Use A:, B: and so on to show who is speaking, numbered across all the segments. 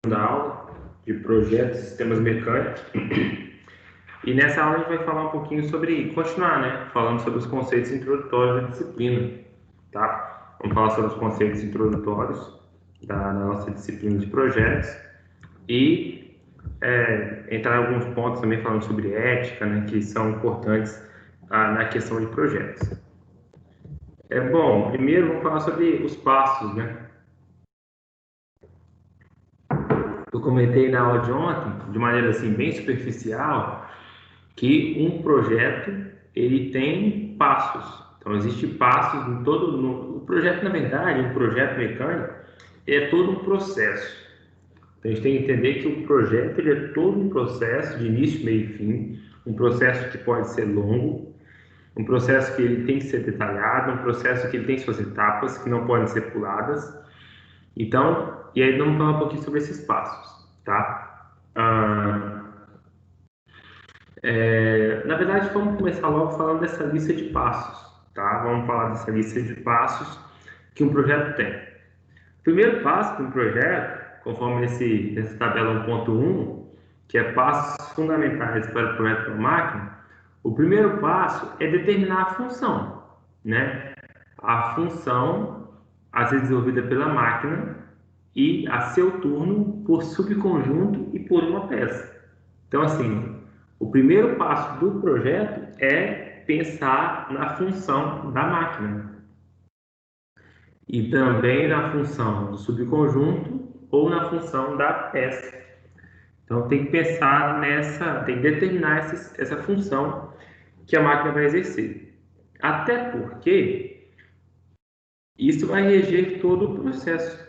A: Da aula de projetos e sistemas mecânicos. E nessa aula a gente vai falar um pouquinho sobre, continuar, né? Falando sobre os conceitos introdutórios da disciplina, tá? Vamos falar sobre os conceitos introdutórios da nossa disciplina de projetos e entrar em alguns pontos também falando sobre ética, né? Que são importantes na questão de projetos. Bom, primeiro vamos falar sobre os passos, né? Eu comentei na aula de ontem, de maneira assim bem superficial, que um projeto ele tem passos. Então existem passos em todo o projeto, na verdade, um projeto mecânico é todo um processo. Então a gente tem que entender que o projeto ele é todo um processo de início, meio e fim, um processo que pode ser longo, um processo que ele tem que ser detalhado, um processo que ele tem suas etapas que não podem ser puladas. Então, e aí vamos falar um pouquinho sobre esses passos, tá? Na verdade, vamos começar logo falando dessa lista de passos, tá? Vamos falar dessa lista de passos que um projeto tem. O primeiro passo para um projeto, conforme nessa tabela 1.1, que é passos fundamentais para o projeto da máquina, o primeiro passo é determinar a função, né? A função a ser desenvolvida pela máquina e a seu turno por subconjunto e por uma peça. Então, assim, o primeiro passo do projeto é pensar na função da máquina e também na função do subconjunto ou na função da peça. Então, tem que pensar tem que determinar essa função que a máquina vai exercer. Até porque isso vai reger todo o processo.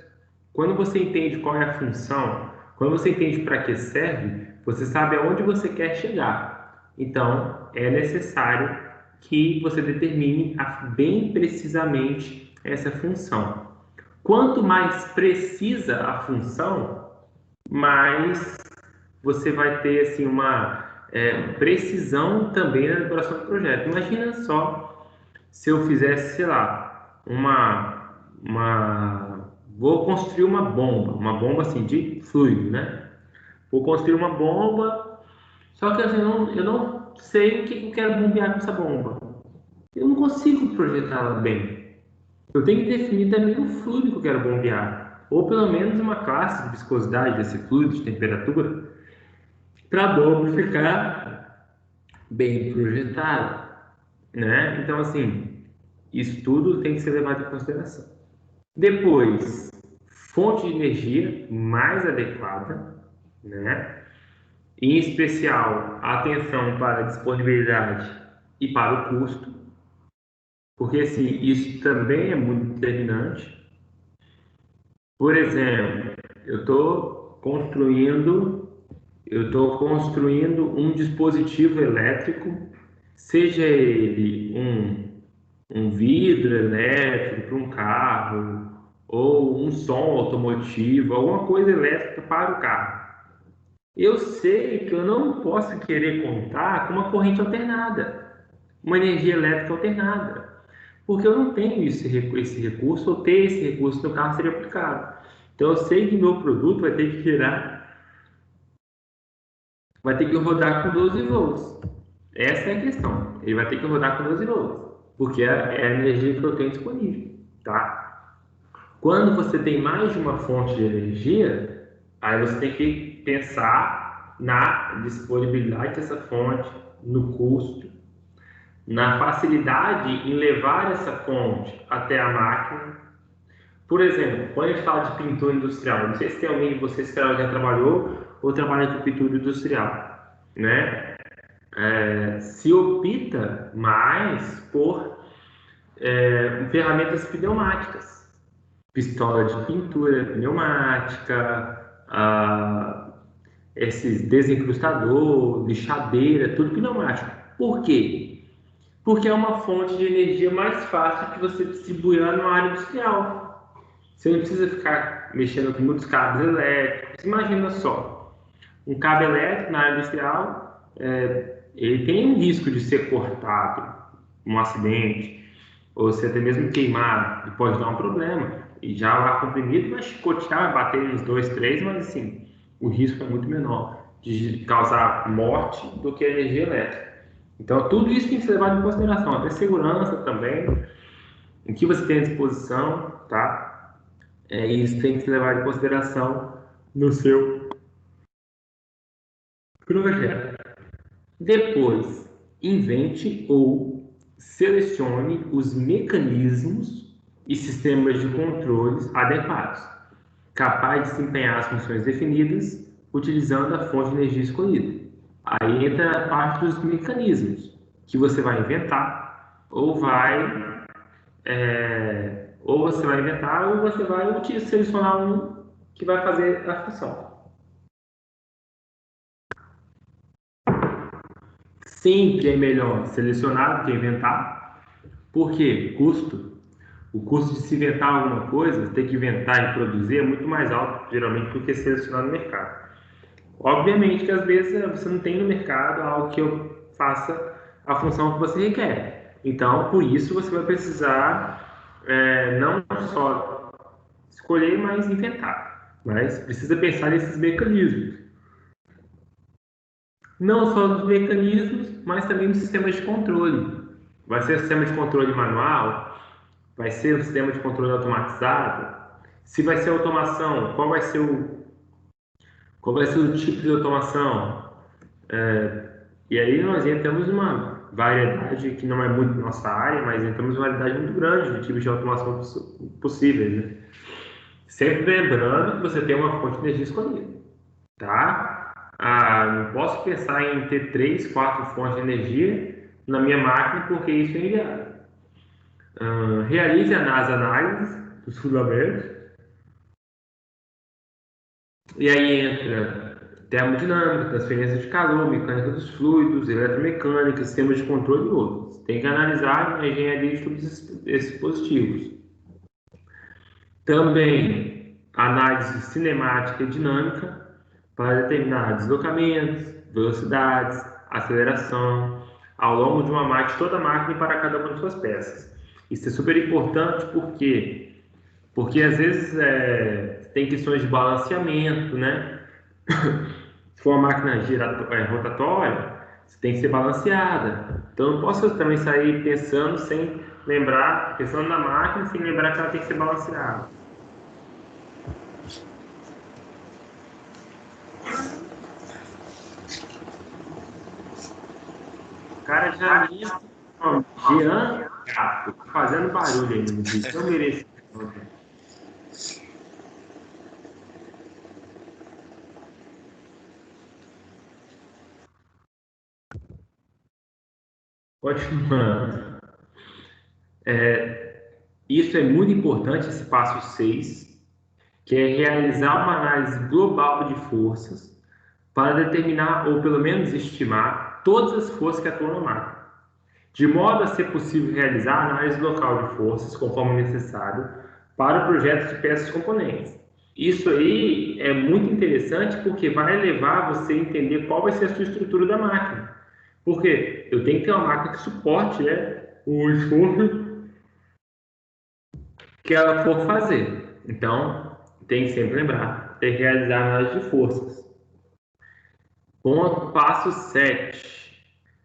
A: Quando você entende qual é a função, quando você entende para que serve, você sabe aonde você quer chegar. Então, é necessário que você determine bem precisamente essa função. Quanto mais precisa a função, mais você vai ter assim uma precisão também na elaboração do projeto. Imagina só se eu fizesse, sei lá, vou construir uma bomba assim de fluido, né? Vou construir uma bomba, só que assim, eu não sei o que eu quero bombear com essa bomba. Eu não consigo projetá-la bem. Eu tenho que definir também o fluido que eu quero bombear, ou pelo menos uma classe de viscosidade desse fluido, de temperatura, para a bomba ficar bem projetada, né? Então, assim, isso tudo tem que ser levado em consideração. Depois, fonte de energia mais adequada, né? Em especial, atenção para a disponibilidade e para o custo, porque assim, isso também é muito determinante. Por exemplo, eu estou construindo um dispositivo elétrico, seja ele um vidro elétrico para um carro, ou um som automotivo, alguma coisa elétrica para o carro. Eu sei que eu não posso querer contar com uma corrente alternada, uma energia elétrica alternada, porque eu não tenho esse recurso, ou ter esse recurso no carro seria aplicado. Então eu sei que meu produto vai ter que rodar com 12 volts. Essa é a questão. Ele vai ter que rodar com 12 volts, porque é a energia que eu tenho disponível, tá? Quando você tem mais de uma fonte de energia, aí você tem que pensar na disponibilidade dessa fonte, no custo, na facilidade em levar essa fonte até a máquina. Por exemplo, quando a gente fala de pintura industrial, não sei se tem alguém de vocês que já trabalhou ou trabalha com pintura industrial, né? Se opta mais por ferramentas pneumáticas, pistola de pintura pneumática, esses desencrustador, lixadeira, tudo pneumático. Por quê? Porque é uma fonte de energia mais fácil que você distribuir lá numa área industrial. Você não precisa ficar mexendo com muitos cabos elétricos. Imagina só, um cabo elétrico na área industrial, ele tem um risco de ser cortado, um acidente, ou se até mesmo queimado, e pode dar um problema. E já o ar comprimido vai chicotear, vai bater uns 2, 3, mas assim, o risco é muito menor de causar morte do que a energia elétrica. Então, tudo isso tem que ser levado em consideração, até segurança também, o que você tem à disposição, tá? Isso tem que ser levado em consideração no seu projeto. Depois, invente ou selecione os mecanismos e sistemas de controles adequados, capaz de desempenhar as funções definidas utilizando a fonte de energia escolhida. Aí entra a parte dos mecanismos que você vai inventar ou você vai inventar ou você vai selecionar um que vai fazer a função. Sempre é melhor selecionar do que inventar. Por quê? Custo. O custo de se inventar alguma coisa, ter que inventar e produzir é muito mais alto, geralmente, do que selecionar no mercado. Obviamente que às vezes você não tem no mercado algo que eu faça a função que você requer. Então, por isso, você vai precisar não só escolher, mas inventar. Mas precisa pensar nesses mecanismos. Não só nos mecanismos, mas também nos sistemas de controle. Vai ser o sistema de controle manual? Vai ser o sistema de controle automatizado? Se vai ser automação, qual vai ser o tipo de automação? E aí nós entramos numa variedade que não é muito nossa área, mas entramos numa variedade muito grande de tipos de automação possíveis, né? Sempre lembrando que você tem uma fonte de energia escolhida, tá? Não posso pensar em ter 3, 4 fontes de energia na minha máquina porque isso é inviável. Realize as análises dos fundamentos e aí entra termodinâmica, transferência de calor, mecânica dos fluidos, eletromecânica, sistemas de controle e outros. Tem que analisar a engenharia de todos esses dispositivos. Também análise cinemática e dinâmica para determinar deslocamentos, velocidades, aceleração ao longo de uma máquina, toda a máquina e para cada uma de suas peças. Isso é super importante porque às vezes tem questões de balanceamento, né? Se for uma máquina rotatória, você tem que ser balanceada. Então, eu não posso também sair pensando sem lembrar, pensando na máquina, sem lembrar que ela tem que ser balanceada. O cara já disse, Jean Gato, fazendo barulho aí no vídeo. Eu mereço. Continuando. Isso é muito importante, esse passo 6, que é realizar uma análise global de forças para determinar, ou pelo menos estimar, todas as forças que atuam na máquina, de modo a ser possível realizar a análise local de forças, conforme necessário, para o projeto de peças e componentes. Isso aí é muito interessante porque vai levar você a entender qual vai ser a sua estrutura da máquina. Porque eu tenho que ter uma máquina que suporte, né, o esforço que ela for fazer. Então, tem que sempre lembrar de realizar a análise de forças. Ponto passo 7.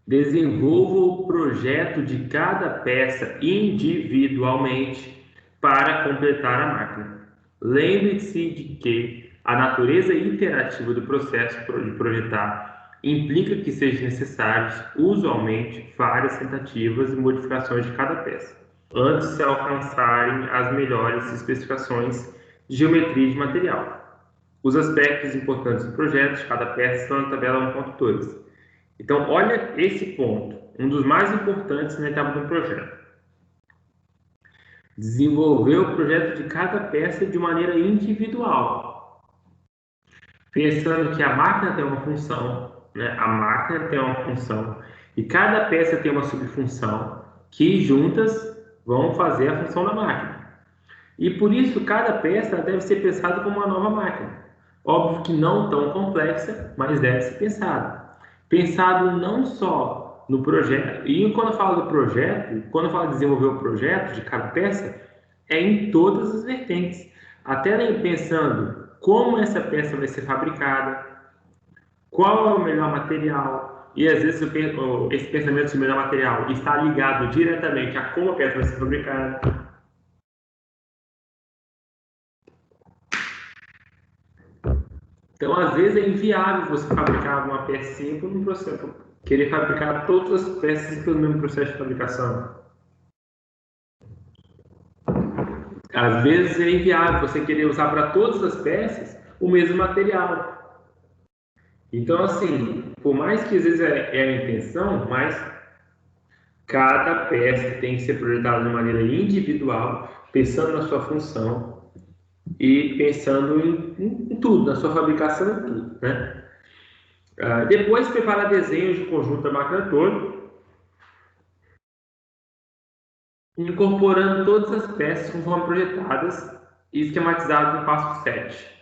A: Desenvolva o projeto de cada peça individualmente para completar a máquina. Lembre-se de que a natureza interativa do processo de projetar implica que sejam necessários, usualmente, várias tentativas e modificações de cada peça, antes de se alcançarem as melhores especificações de geometria de material. Os aspectos importantes do projeto de cada peça estão na tabela 1.2. Então, olha esse ponto, um dos mais importantes na etapa do projeto. Desenvolver o projeto de cada peça de maneira individual, pensando que a máquina tem uma função, né? A máquina tem uma função e cada peça tem uma subfunção que juntas vão fazer a função da máquina. E por isso cada peça deve ser pensada como uma nova máquina. Óbvio que não tão complexa, mas deve ser pensada. Pensado não só no projeto, e quando eu falo do projeto, quando eu falo de desenvolver o projeto de cada peça, é em todas as vertentes. Até pensando como essa peça vai ser fabricada, qual é o melhor material, e às vezes esse pensamento sobre o melhor material está ligado diretamente a como a peça vai ser fabricada. Então, às vezes, é inviável você fabricar uma pecinha por um processo, querer fabricar todas as peças pelo mesmo processo de fabricação. Às vezes é inviável você querer usar para todas as peças o mesmo material. Então, assim, por mais que às vezes é a intenção, mas cada peça tem que ser projetada de maneira individual, pensando na sua função e pensando em tudo, na sua fabricação e tudo, né? Depois, preparar desenhos de conjunto da máquina toda, incorporando todas as peças conforme projetadas e esquematizadas no passo 7.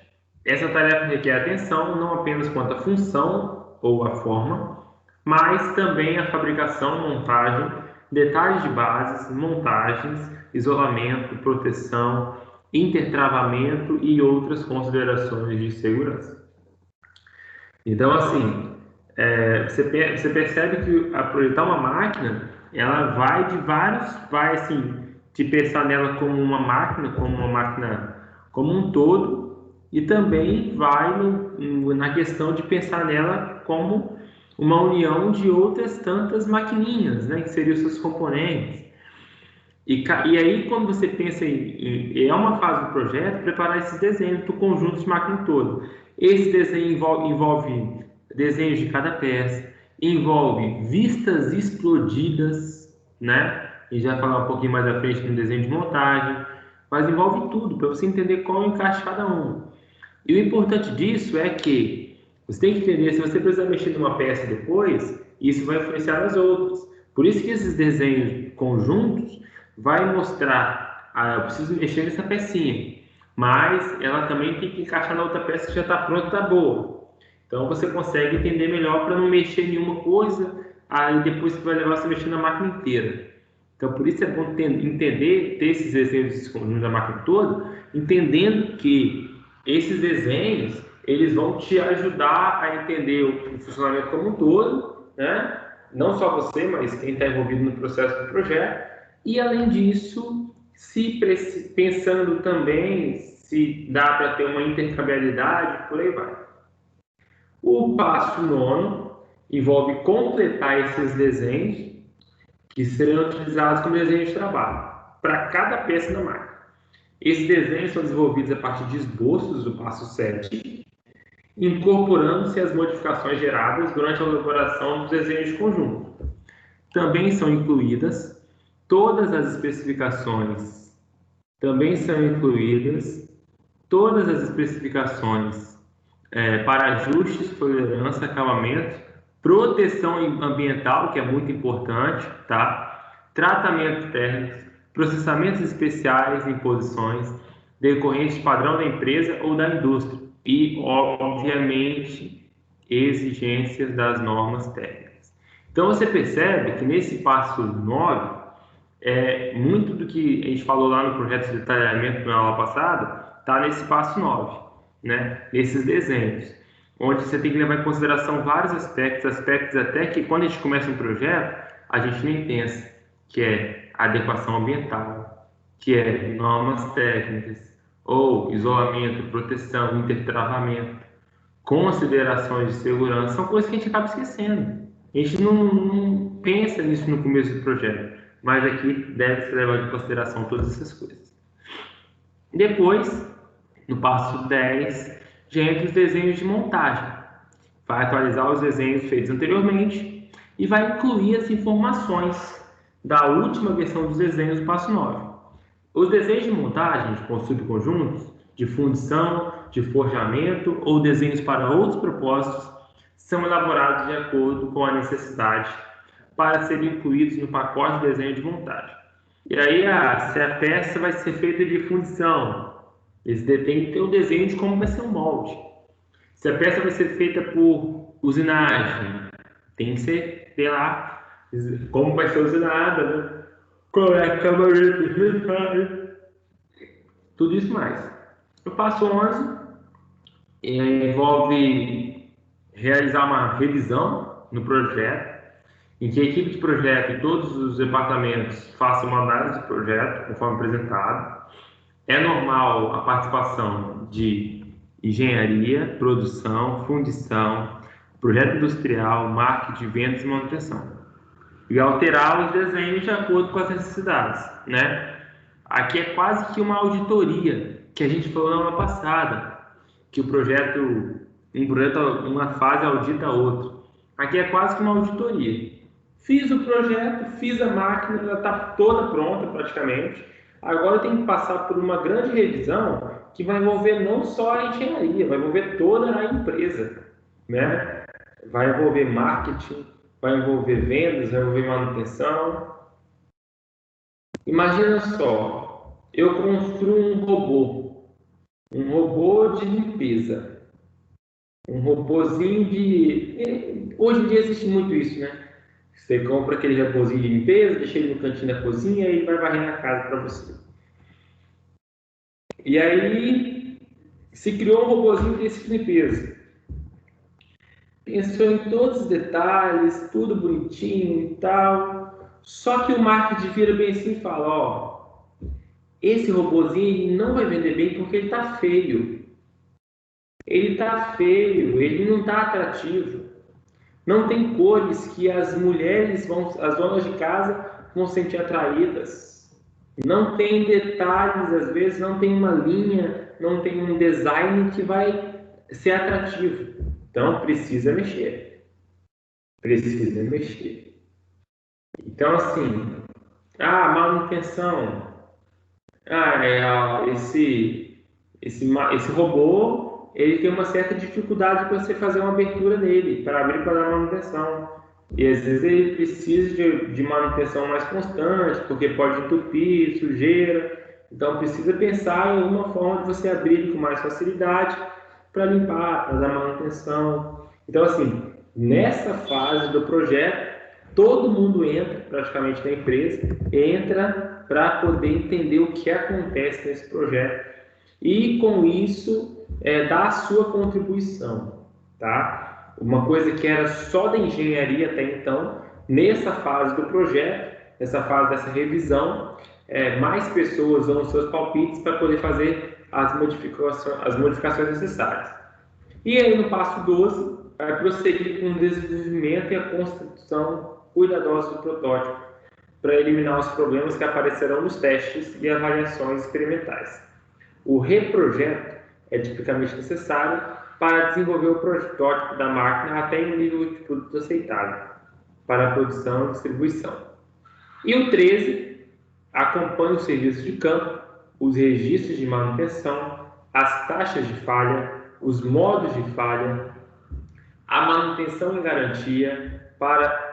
A: Essa tarefa requer atenção não apenas quanto à função ou à forma, mas também a fabricação, montagem, detalhes de bases, montagens, isolamento, proteção, intertravamento e outras considerações de segurança. Então, assim, você percebe que a projetar uma máquina, ela vai de vários, vai assim, de pensar nela como uma máquina como um todo, e também vai na questão de pensar nela como uma união de outras tantas maquininhas, né, que seriam os seus componentes. E aí, quando você pensa é uma fase do projeto, preparar esses desenhos do conjunto de máquina todo. Esse desenho envolve desenhos de cada peça, envolve vistas explodidas, né? A gente vai falar um pouquinho mais à frente no desenho de montagem, mas envolve tudo, para você entender qual encaixa cada um. E o importante disso é que você tem que entender se você precisar mexer numa peça depois, isso vai influenciar nas outras. Por isso que esses desenhos conjuntos vai mostrar, eu preciso mexer nessa pecinha, mas ela também tem que encaixar na outra peça que já está pronta, está boa. Então você consegue entender melhor para não mexer em uma coisa, aí depois você vai levar você mexer na máquina inteira. Então por isso é bom entender, ter esses desenhos conjuntos da máquina toda, entendendo que esses desenhos eles vão te ajudar a entender o funcionamento como um todo, né? Não só você, mas quem está envolvido no processo do projeto. E além disso, pensando também se dá para ter uma intercambiabilidade, por aí vai. O passo nono envolve completar esses desenhos que serão utilizados como desenho de trabalho para cada peça da máquina. Esses desenhos são desenvolvidos a partir de esboços do passo 7, incorporando-se as modificações geradas durante a elaboração dos desenhos de conjunto. Também são incluídas todas as especificações, também são incluídas todas as especificações para ajustes, tolerância, acabamento, proteção ambiental, que é muito importante, tá? Tratamento térmico, processamentos especiais em posições decorrentes de padrão da empresa ou da indústria e, obviamente, exigências das normas técnicas. Então, você percebe que nesse passo 9, muito do que a gente falou lá no projeto de detalhamento na aula passada, está nesse passo 9, né? Nesses desenhos, onde você tem que levar em consideração vários aspectos até que quando a gente começa um projeto, a gente nem pensa, que é adequação ambiental, que é normas técnicas, ou isolamento, proteção, intertravamento, considerações de segurança, são coisas que a gente acaba esquecendo. A gente não pensa nisso no começo do projeto, mas aqui deve ser levado em consideração todas essas coisas. Depois, no passo 10, já entra os desenhos de montagem. Vai atualizar os desenhos feitos anteriormente e vai incluir as informações da última versão dos desenhos do passo 9. Os desenhos de montagem com subconjuntos, de fundição, de forjamento ou desenhos para outros propósitos são elaborados de acordo com a necessidade para serem incluídos no pacote de desenho de montagem. E aí, se a peça vai ser feita de fundição, eles têm que ter o desenho de como vai ser o molde. Se a peça vai ser feita por usinagem, tem que ter lá como vai ser usinada, né? Qual é a camaria necessária tudo isso mais. O passo 11 envolve realizar uma revisão no projeto, em que a equipe de projeto e todos os departamentos façam uma análise do projeto, conforme apresentado. É normal a participação de engenharia, produção, fundição, projeto industrial, marketing, vendas e manutenção. E alterar os desenhos de acordo com as necessidades, né? Aqui é quase que uma auditoria, que a gente falou na aula passada, que uma fase audita a outra. Aqui é quase que uma auditoria. Fiz o projeto, fiz a máquina, ela está toda pronta praticamente. Agora eu tenho que passar por uma grande revisão que vai envolver não só a engenharia, vai envolver toda a empresa, né? Vai envolver marketing, vai envolver vendas, vai envolver manutenção. Imagina só, eu construo um robô de limpeza, um robôzinho de... Hoje em dia existe muito isso, né? Você compra aquele robôzinho de limpeza, deixa ele no cantinho da cozinha e ele vai varrer a casa para você. E aí se criou um robôzinho desse de limpeza. Pensou em todos os detalhes, tudo bonitinho e tal. Só que o marketing vira bem assim e fala, ó, esse robôzinho não vai vender bem porque ele está feio. Ele está feio, ele não está atrativo. Não tem cores que as mulheres as donas de casa vão sentir atraídas. Não tem detalhes, às vezes não tem uma linha, não tem um design que vai ser atrativo. Então precisa mexer. Precisa mexer. Então assim, manutenção. Esse robô, ele tem uma certa dificuldade para você fazer uma abertura nele, para abrir para dar manutenção. E às vezes ele precisa de manutenção mais constante, porque pode entupir, sujeira. Então precisa pensar em uma forma de você abrir com mais facilidade para limpar, para dar manutenção. Então assim, nessa fase do projeto, todo mundo entra, praticamente na empresa, entra para poder entender o que acontece nesse projeto e com isso dar a sua contribuição, tá? Uma coisa que era só da engenharia até então, nessa fase do projeto, nessa fase dessa revisão, mais pessoas dão os seus palpites para poder fazer as modificações necessárias. E aí no passo 12, vai prosseguir com o desenvolvimento e a construção cuidadosa do protótipo para eliminar os problemas que aparecerão nos testes e avaliações experimentais. O reprojeto é tipicamente necessário para desenvolver o protótipo da máquina até em um nível de produto aceitável para a produção e distribuição. E o 13 acompanha os serviços de campo, os registros de manutenção, as taxas de falha, os modos de falha, a manutenção em garantia para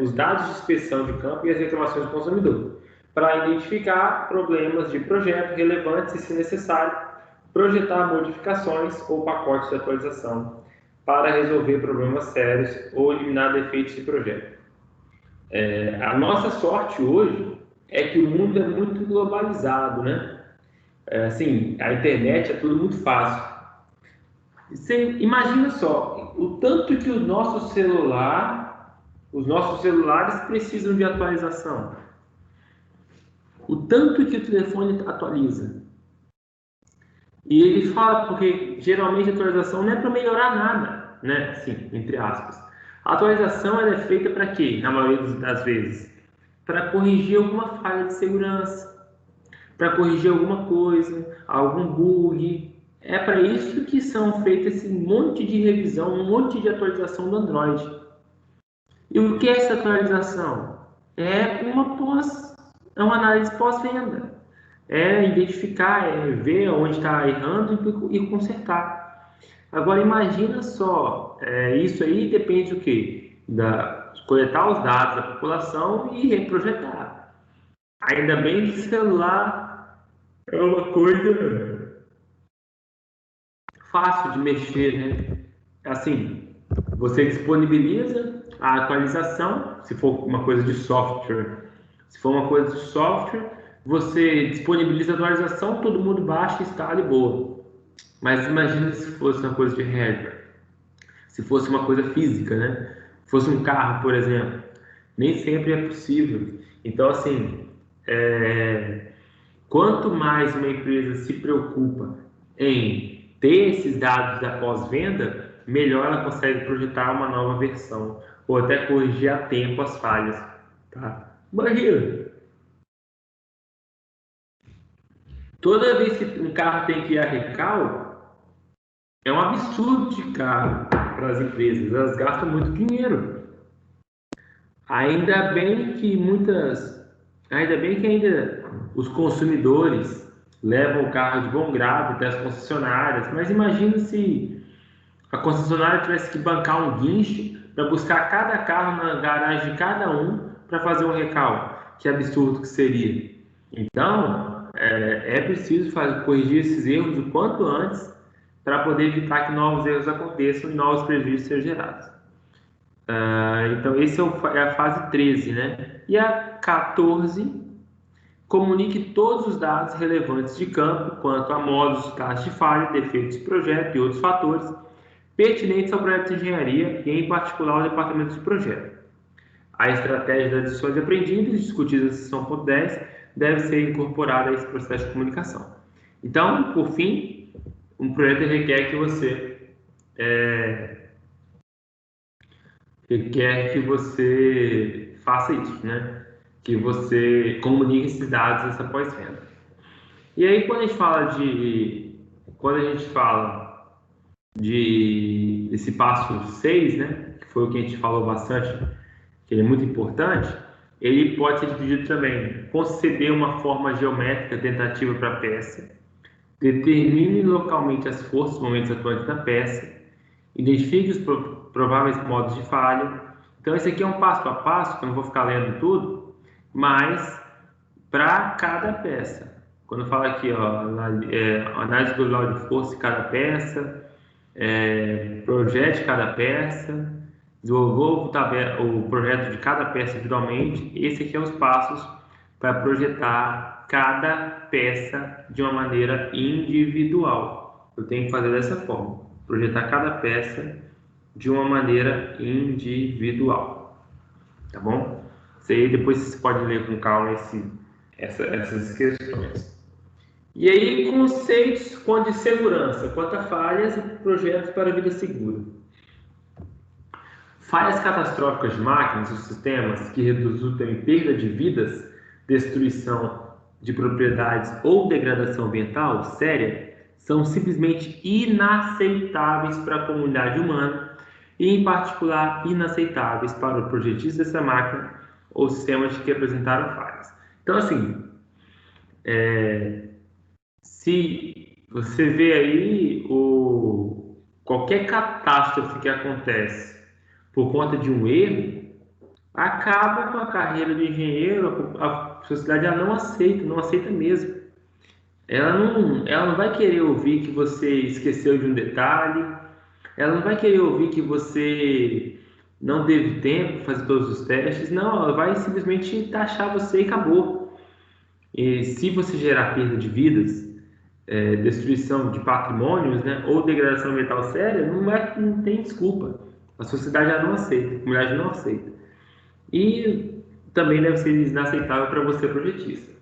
A: os dados de inspeção de campo e as reclamações do consumidor, para identificar problemas de projeto relevantes e, se necessário, projetar modificações ou pacotes de atualização para resolver problemas sérios ou eliminar defeitos de projeto. A nossa sorte hoje é que o mundo é muito globalizado, né? Assim, a internet é tudo muito fácil. Você imagina só, o tanto que os nossos celulares precisam de atualização. O tanto que o telefone atualiza. E ele fala, porque geralmente a atualização não é para melhorar nada, né? Assim, entre aspas. A atualização ela é feita para quê? Na maioria das vezes, para corrigir alguma falha de segurança, para corrigir alguma coisa, algum bug. É para isso que são feitas esse monte de revisão, um monte de atualização do Android. E o que é essa atualização? É uma análise pós-venda. É identificar, ver onde está errando e consertar. Agora imagina só, isso aí depende do quê? Coletar os dados da população e reprojetar. Ainda bem que o celular é uma coisa fácil de mexer, né? Assim, você disponibiliza a atualização, se for uma coisa de software. Se for uma coisa de software, você disponibiliza a atualização, todo mundo baixa, instala e boa. Mas imagina se fosse uma coisa de hardware, se fosse uma coisa física, né? Se fosse um carro, por exemplo. Nem sempre é possível. Então, assim, quanto mais uma empresa se preocupa em ter esses dados da pós-venda, melhor ela consegue projetar uma nova versão ou até corrigir a tempo as falhas. Tá? Imagina, toda vez que um carro tem que ir a recal, é um absurdo de carro para as empresas. Elas gastam muito dinheiro. Ainda bem que ainda bem que ainda os consumidores levam o carro de bom grado até as concessionárias, mas imagina se a concessionária tivesse que bancar um guincho para buscar cada carro na garagem de cada um para fazer um recal. Que absurdo que seria. Então, é preciso corrigir esses erros o quanto antes para poder evitar que novos erros aconteçam e novos prejuízos sejam gerados. Então, esse é a fase 13, né? E a 14, comunique todos os dados relevantes de campo quanto a modos, taxas de falha, defeitos de projeto e outros fatores pertinentes ao projeto de engenharia e, em particular, ao departamento de projeto. A estratégia das lições aprendidas, discutida na seção 10, deve ser incorporada a esse processo de comunicação. Então, por fim, um projeto requer que você faça isso, né? Que você comunique esses dados nessa pós-venda. E aí, quando a gente fala desse passo 6, né? Que foi o que a gente falou bastante, que ele é muito importante, ele pode ser dividido também. Conceber uma forma geométrica tentativa para a peça, determine localmente as forças e momentos atuantes da peça, identifique os prováveis modos de falha. Então, esse aqui é um passo a passo, que eu não vou ficar lendo tudo, mas para cada peça. Quando fala aqui, ó, análise global de força de cada peça, projete cada peça, desenvolva o projeto de cada peça individualmente. Esse aqui é os passos para projetar cada peça de uma maneira individual. Eu tenho que fazer dessa forma, projetar cada peça de uma maneira individual, tá bom? Isso aí depois você pode ler com calma essas questões. E aí, conceitos quanto de segurança, quanto a falhas e projetos para a vida segura. Falhas catastróficas de máquinas ou sistemas que resultam em perda de vidas, destruição de propriedades ou degradação ambiental séria são simplesmente inaceitáveis para a comunidade humana e, em particular, inaceitáveis para o projetista dessa máquina ou sistemas que apresentaram falhas. Então, assim, se você vê aí qualquer catástrofe que acontece por conta de um erro, acaba com a carreira do engenheiro, a sociedade ela não aceita mesmo. Ela não vai querer ouvir que você esqueceu de um detalhe, ela não vai querer ouvir que você não teve tempo para fazer todos os testes, não, ela vai simplesmente taxar você e acabou. E se você gerar perda de vidas, destruição de patrimônios, né, ou degradação ambiental séria, não tem desculpa. A sociedade já não aceita, a comunidade não aceita. E também deve ser inaceitável para você, projetista.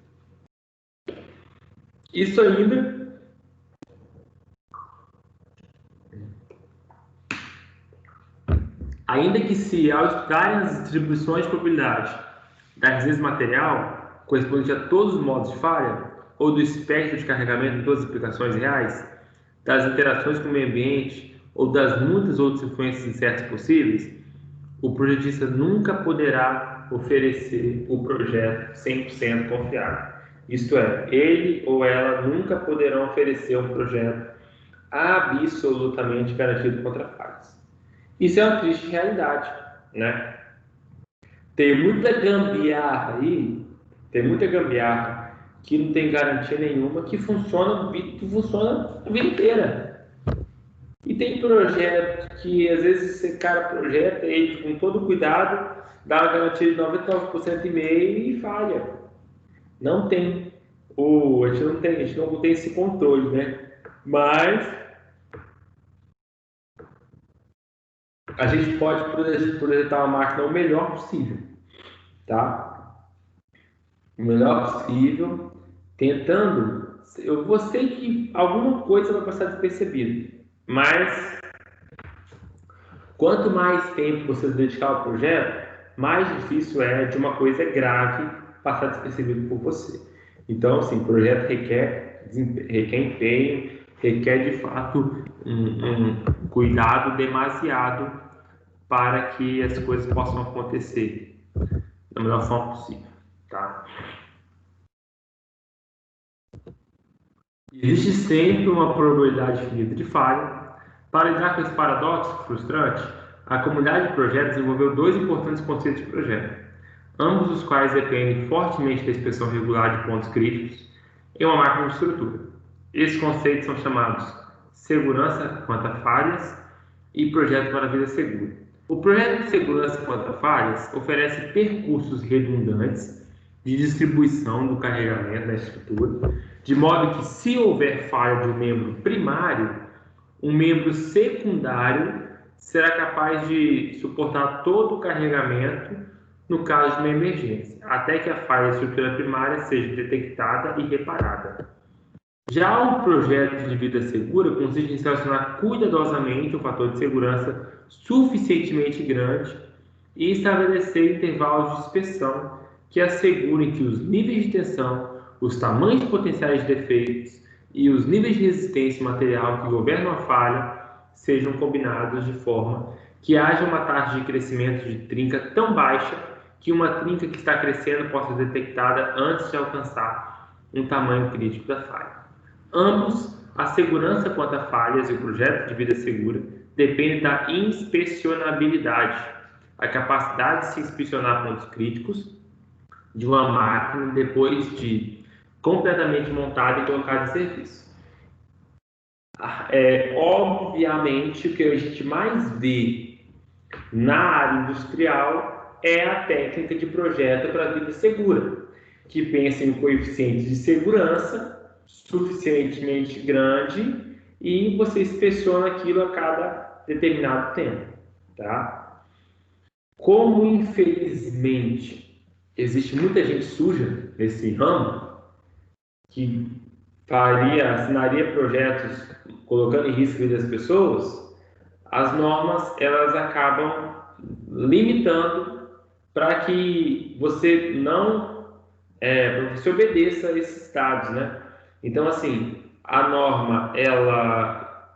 A: Isso ainda que se ao estudarem as distribuições de probabilidade da resistência material, correspondente a todos os modos de falha, ou do espectro de carregamento em todas as aplicações reais, das interações com o meio ambiente, ou das muitas outras influências incertas possíveis, o projetista nunca poderá oferecer o projeto 100% confiável. Isto é, ele ou ela nunca poderão oferecer um projeto absolutamente garantido contra falhas. Isso é uma triste realidade, né? Tem muita gambiarra aí, tem muita gambiarra que não tem garantia nenhuma, que funciona a vida inteira. E tem projeto que às vezes esse cara projeta ele com todo cuidado, dá uma garantia de 99% e meio e falha. Não tem. a gente não tem esse controle, né? Mas a gente pode projetar uma máquina o melhor possível, tá? O melhor possível, tentando. Eu vou sei que alguma coisa vai passar despercebida, mas quanto mais tempo você dedicar ao projeto, mais difícil é de uma coisa grave passar despercebido por você. Então, assim, o projeto requer empenho, requer de fato um cuidado demasiado para que as coisas possam acontecer da melhor forma possível, tá? Existe sempre uma probabilidade infinita de falha. Para lidar com esse paradoxo frustrante, a comunidade de projetos desenvolveu dois importantes conceitos de projeto, ambos os quais dependem fortemente da inspeção regular de pontos críticos em uma máquina de estrutura. Esses conceitos são chamados segurança quanto a falhas e projeto para a vida segura. O projeto de segurança quanto a falhas oferece percursos redundantes de distribuição do carregamento da estrutura, de modo que, se houver falha de um membro primário, um membro secundário será capaz de suportar todo o carregamento no caso de uma emergência, até que a falha da estrutura primária seja detectada e reparada. Já o projeto de vida segura consiste em selecionar cuidadosamente um fator de segurança suficientemente grande e estabelecer intervalos de inspeção que assegurem que os níveis de tensão, os tamanhos potenciais de defeitos e os níveis de resistência material que governam a falha sejam combinados de forma que haja uma taxa de crescimento de trinca tão baixa que uma trinca que está crescendo possa ser detectada antes de alcançar um tamanho crítico da falha. Ambos, a segurança quanto a falhas e o projeto de vida segura, dependem da inspecionabilidade, a capacidade de se inspecionar pontos críticos de uma máquina depois de completamente montada e colocada em serviço. Obviamente, o que a gente mais vê na área industrial é a técnica de projeto para a vida segura, que pensa em um coeficiente de segurança suficientemente grande e você inspeciona aquilo a cada determinado tempo, tá? Como infelizmente existe muita gente suja nesse ramo que assinaria projetos colocando em risco a vida das pessoas, as normas elas acabam limitando para que você não você obedeça a esses dados, né? Então, assim, a norma ela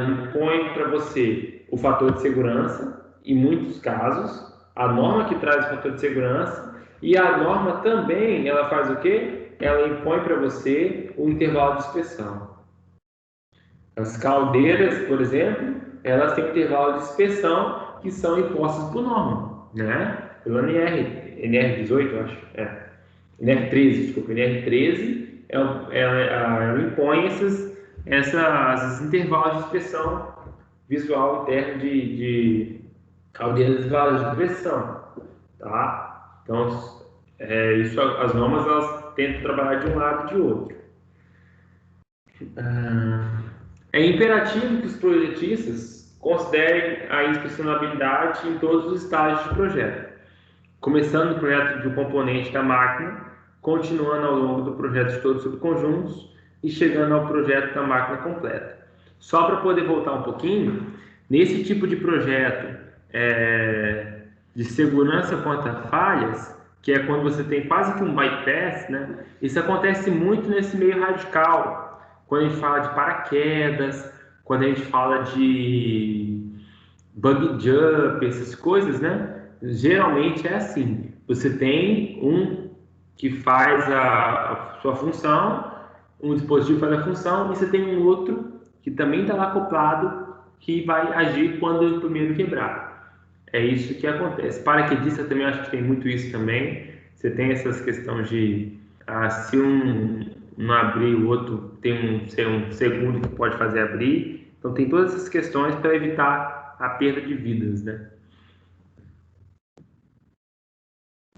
A: impõe para você o fator de segurança, em muitos casos, a norma que traz o fator de segurança, e a norma também, ela faz o quê? Ela impõe para você o intervalo de inspeção. As caldeiras, por exemplo, elas têm intervalo de inspeção que são impostos por norma, né? Pelo NR18, eu acho. NR13, desculpa, NR13, ela impõe esses intervalos de inspeção visual interno de caldeiras de pressão, tá? Então, isso, as normas elas tentam trabalhar de um lado e de outro. É imperativo que os projetistas considerem a inspecionabilidade em todos os estágios de projeto, começando no projeto do componente da máquina, continuando ao longo do projeto de todos os subconjuntos e chegando ao projeto da máquina completa. Só para poder voltar um pouquinho, nesse tipo de projeto de segurança contra falhas, que é quando você tem quase que um bypass, né? Isso acontece muito nesse meio radical, quando a gente fala de paraquedas, quando a gente fala de bug jump, essas coisas, né? Geralmente é assim, você tem um que faz a sua função, um dispositivo faz a função, e você tem um outro que também está lá acoplado, que vai agir quando o primeiro quebrar. É isso que acontece. Paraquedista também acho que tem muito isso também. Você tem essas questões de se um não abrir, o outro tem um segundo que pode fazer abrir. Então tem todas essas questões para evitar a perda de vidas, né?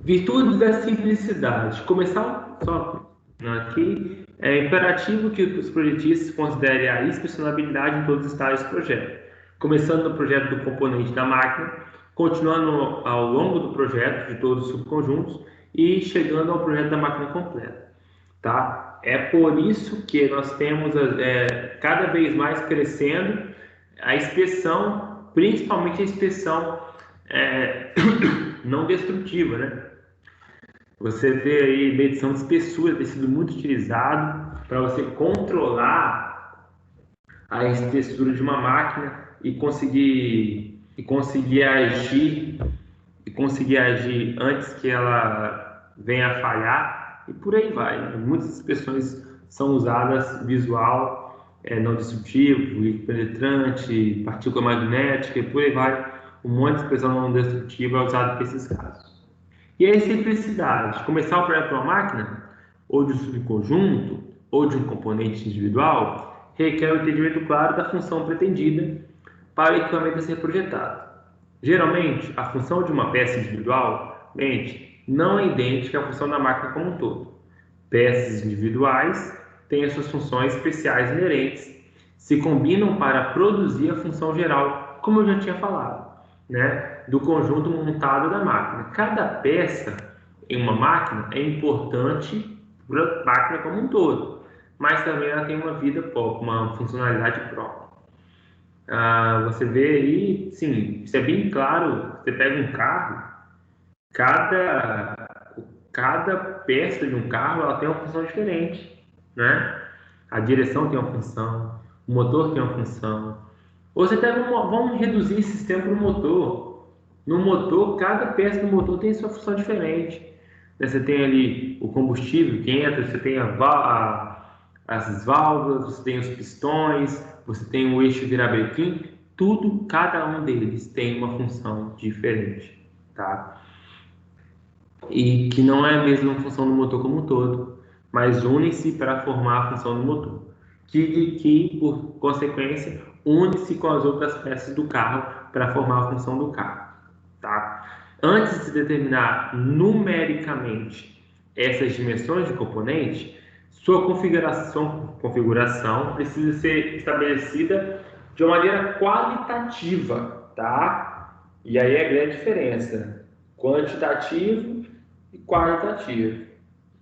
A: Virtudes da simplicidade. Começar só Aqui é imperativo que os projetistas considerem a inspecionabilidade em todos os estágios do projeto, começando no projeto do componente da máquina, continuando ao longo do projeto de todos os subconjuntos e chegando ao projeto da máquina completa. Tá? É por isso que nós temos cada vez mais crescendo a inspeção, principalmente a inspeção não destrutiva, né? Você vê aí medição de espessura ter sido muito utilizado para você controlar a espessura de uma máquina e conseguir agir antes que ela venha a falhar e por aí vai. Muitas inspeções são usadas visual, não destrutivo, penetrante, partícula magnética e por aí vai. Um monte de inspeção não destrutiva é usado para esses casos. E a simplicidade, começar o projeto de uma máquina, ou de um subconjunto, ou de um componente individual, requer o entendimento claro da função pretendida para o equipamento a ser projetado. Geralmente, a função de uma peça individual não é idêntica à função da máquina como um todo. Peças individuais têm as suas funções especiais inerentes, se combinam para produzir a função geral, como eu já tinha falado, né, do conjunto montado da máquina. Cada peça em uma máquina é importante para a máquina como um todo, mas também ela tem uma vida própria, uma funcionalidade própria. Você vê aí, sim, isso é bem claro. Você pega um carro, cada peça de um carro ela tem uma função diferente, né? A direção tem uma função, o motor tem uma função. Ou você pega vamos reduzir esse sistema para o motor. No motor, cada peça do motor tem sua função diferente. Você tem ali o combustível que entra, você tem as válvulas, você tem os pistões, você tem o eixo virabrequim, tudo, cada um deles tem uma função diferente, tá? E que não é a mesma função do motor como um todo, mas unem-se para formar a função do motor, que por consequência, une-se com as outras peças do carro para formar a função do carro, tá? Antes de determinar numericamente essas dimensões de componente, sua configuração precisa ser estabelecida de uma maneira qualitativa, tá? E aí é a grande diferença, quantitativo e qualitativo.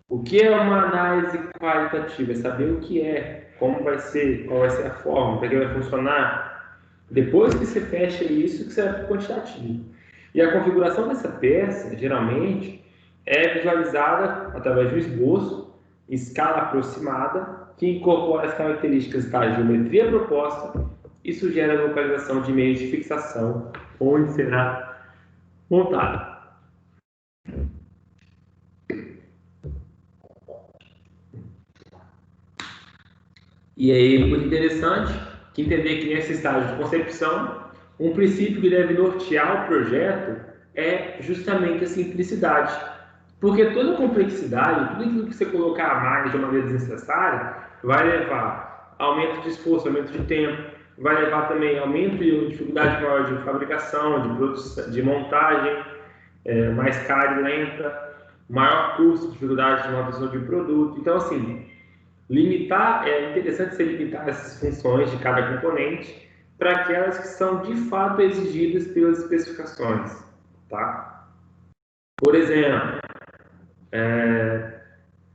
A: O que é uma análise qualitativa? É saber o que é, como vai ser, qual vai ser a forma, para que vai funcionar. Depois que você fecha isso, que você vai para o quantitativo. E a configuração dessa peça, geralmente, é visualizada através de um esboço, em escala aproximada, que incorpora as características da geometria proposta e sugere a localização de meios de fixação, onde será montada. E aí, muito interessante que entender que nesse estágio de concepção, um princípio que deve nortear o projeto é justamente a simplicidade. Porque toda complexidade, tudo aquilo que você colocar a mais de uma maneira desnecessária, vai levar a aumento de esforço, aumento de tempo, vai levar também aumento de dificuldade maior de fabricação, de produção, de montagem, mais cara e lenta, maior custo, dificuldade de manutenção de produto. Então, assim, limitar, é interessante você limitar essas funções de cada componente para aquelas que são de fato exigidas pelas especificações, tá? Por exemplo,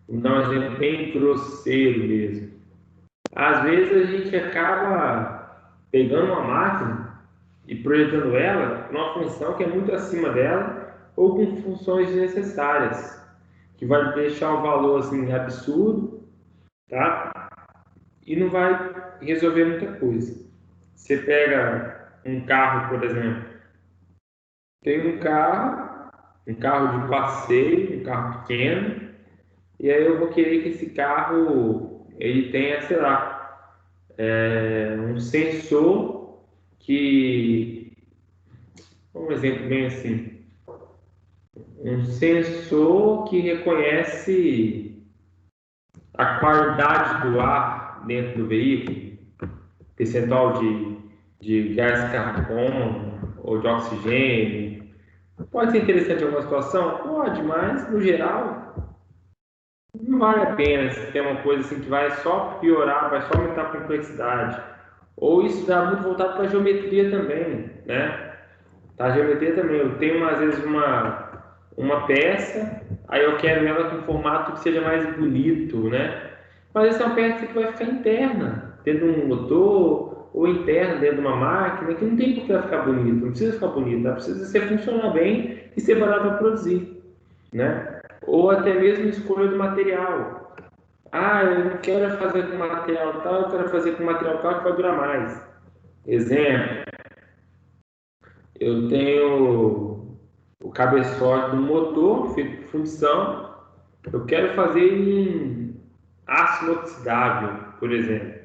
A: vou dar um exemplo bem grosseiro mesmo. Às vezes a gente acaba pegando uma máquina e projetando ela para uma função que é muito acima dela ou com funções desnecessárias, que vai deixar um valor assim absurdo, tá? E não vai resolver muita coisa. Você pega um carro, por exemplo, tem um carro de passeio, um carro pequeno, e aí eu vou querer que esse carro ele tenha, sei lá, um sensor que, um exemplo bem assim, um sensor que reconhece a qualidade do ar dentro do veículo, percentual de gás carbono ou de oxigênio. Pode ser interessante em alguma situação? Pode, mas no geral não vale a pena se tem uma coisa assim que vai só piorar, vai só aumentar a complexidade. Ou isso dá muito voltado para a geometria também, né? A geometria também, eu tenho às vezes uma peça, aí eu quero ela com um formato que seja mais bonito, né? Mas essa é uma peça que vai ficar interna, dentro de um motor, ou interna dentro de uma máquina, que não tem por que ela ficar bonita, não precisa ficar bonita, ela precisa ser funcionar bem e ser barata para produzir, né? Ou até mesmo escolha do material. Ah, eu não quero fazer com material tal, eu quero fazer com material tal que vai durar mais. Exemplo, eu tenho o cabeçote do motor feito por fundição, eu quero fazer em aço inoxidável, por exemplo.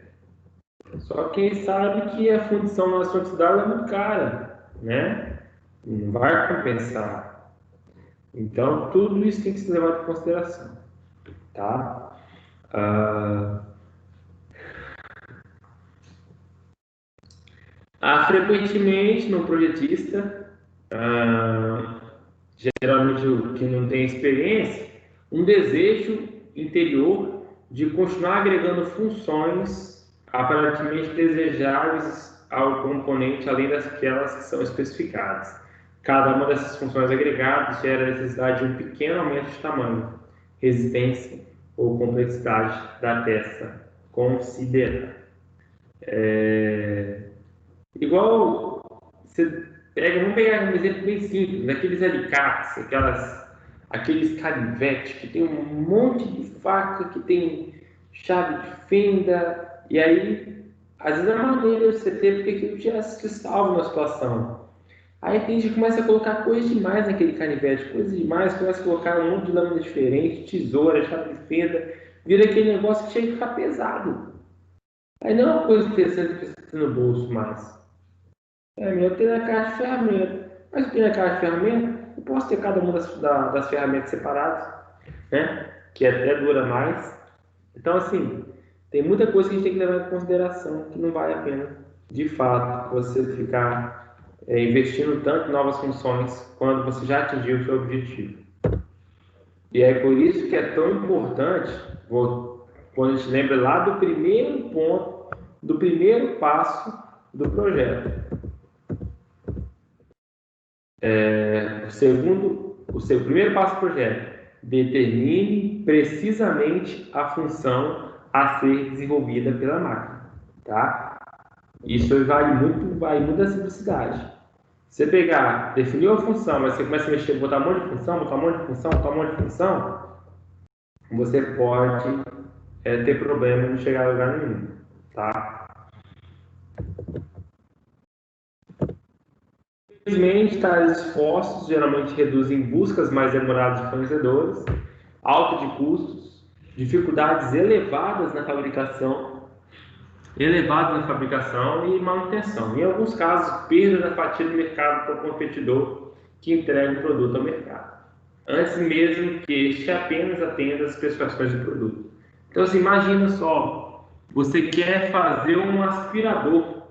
A: Só quem sabe que a fundição no aço inoxidável é muito cara, né? Não vai compensar. Então, tudo isso tem que ser levado em consideração, tá? Ah, frequentemente, no projetista, ah, geralmente o que não tem experiência, um desejo interior de continuar agregando funções aparentemente desejáveis ao componente, além daquelas que são especificadas. Cada uma dessas funções agregadas gera a necessidade de um pequeno aumento de tamanho, resistência ou complexidade da peça considerada. Igual você pega, vamos pegar um exemplo bem simples, aqueles alicates, aqueles canivetes que tem um monte de faca, que tem chave de fenda, e aí, às vezes é maneiro você ter, porque aquilo te salva na situação. Aí tem gente que começa a colocar coisas demais naquele canivete, coisas demais, começa a colocar um monte de lâmina diferente, tesoura, chave de fenda, vira aquele negócio que chega a ficar pesado. Aí não é uma coisa interessante que você tem no bolso mais. É melhor ter na caixa de ferramenta. Mas eu tenho na caixa de ferramenta, eu posso ter cada uma das ferramentas separadas, né? Que até dura mais. Então, assim, tem muita coisa que a gente tem que levar em consideração que não vale a pena, de fato, você ficar investindo tanto em novas funções quando você já atingiu o seu objetivo. E é por isso que é tão importante, quando a gente lembra lá do primeiro ponto, do primeiro passo do projeto. O seu primeiro passo do projeto, determine precisamente a função a ser desenvolvida pela máquina, tá? Isso vale muito da simplicidade. Você pegar, definiu a função, mas você começa a mexer, botar um monte de função, botar um monte de função, botar um monte de função, você pode ter problema de chegar a lugar nenhum, tá? Infelizmente, tais esforços geralmente reduzem buscas mais demoradas de fornecedores, alta de custos, dificuldades elevadas na fabricação e manutenção. Em alguns casos, perda da fatia do mercado para o competidor que entrega o produto ao mercado, antes mesmo que este apenas atenda às especificações do produto. Então, assim, imagina só, você quer fazer um aspirador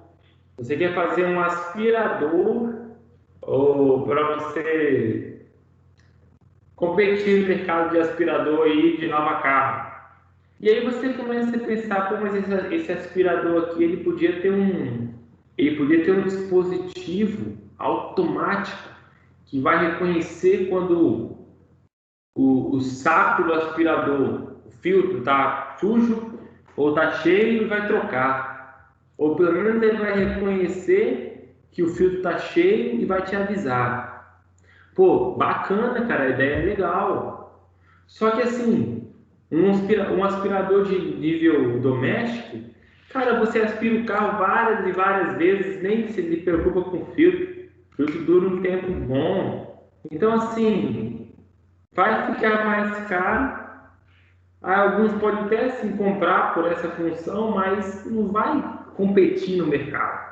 A: ou para você competir no mercado de aspirador aí de lava carro. E aí você começa a pensar, pô, mas esse aspirador aqui, ele podia ter um dispositivo automático que vai reconhecer quando o saco do aspirador, o filtro está sujo ou está cheio e vai trocar. Ou pelo menos ele vai reconhecer que o filtro está cheio e vai te avisar. Pô, bacana, cara, a ideia é legal. Só que assim, um aspirador de nível doméstico, cara, você aspira o carro várias e várias vezes, nem se preocupa com o filtro. O filtro dura um tempo bom. Então, assim, vai ficar mais caro. Alguns podem até sim comprar por essa função, mas não vai competir no mercado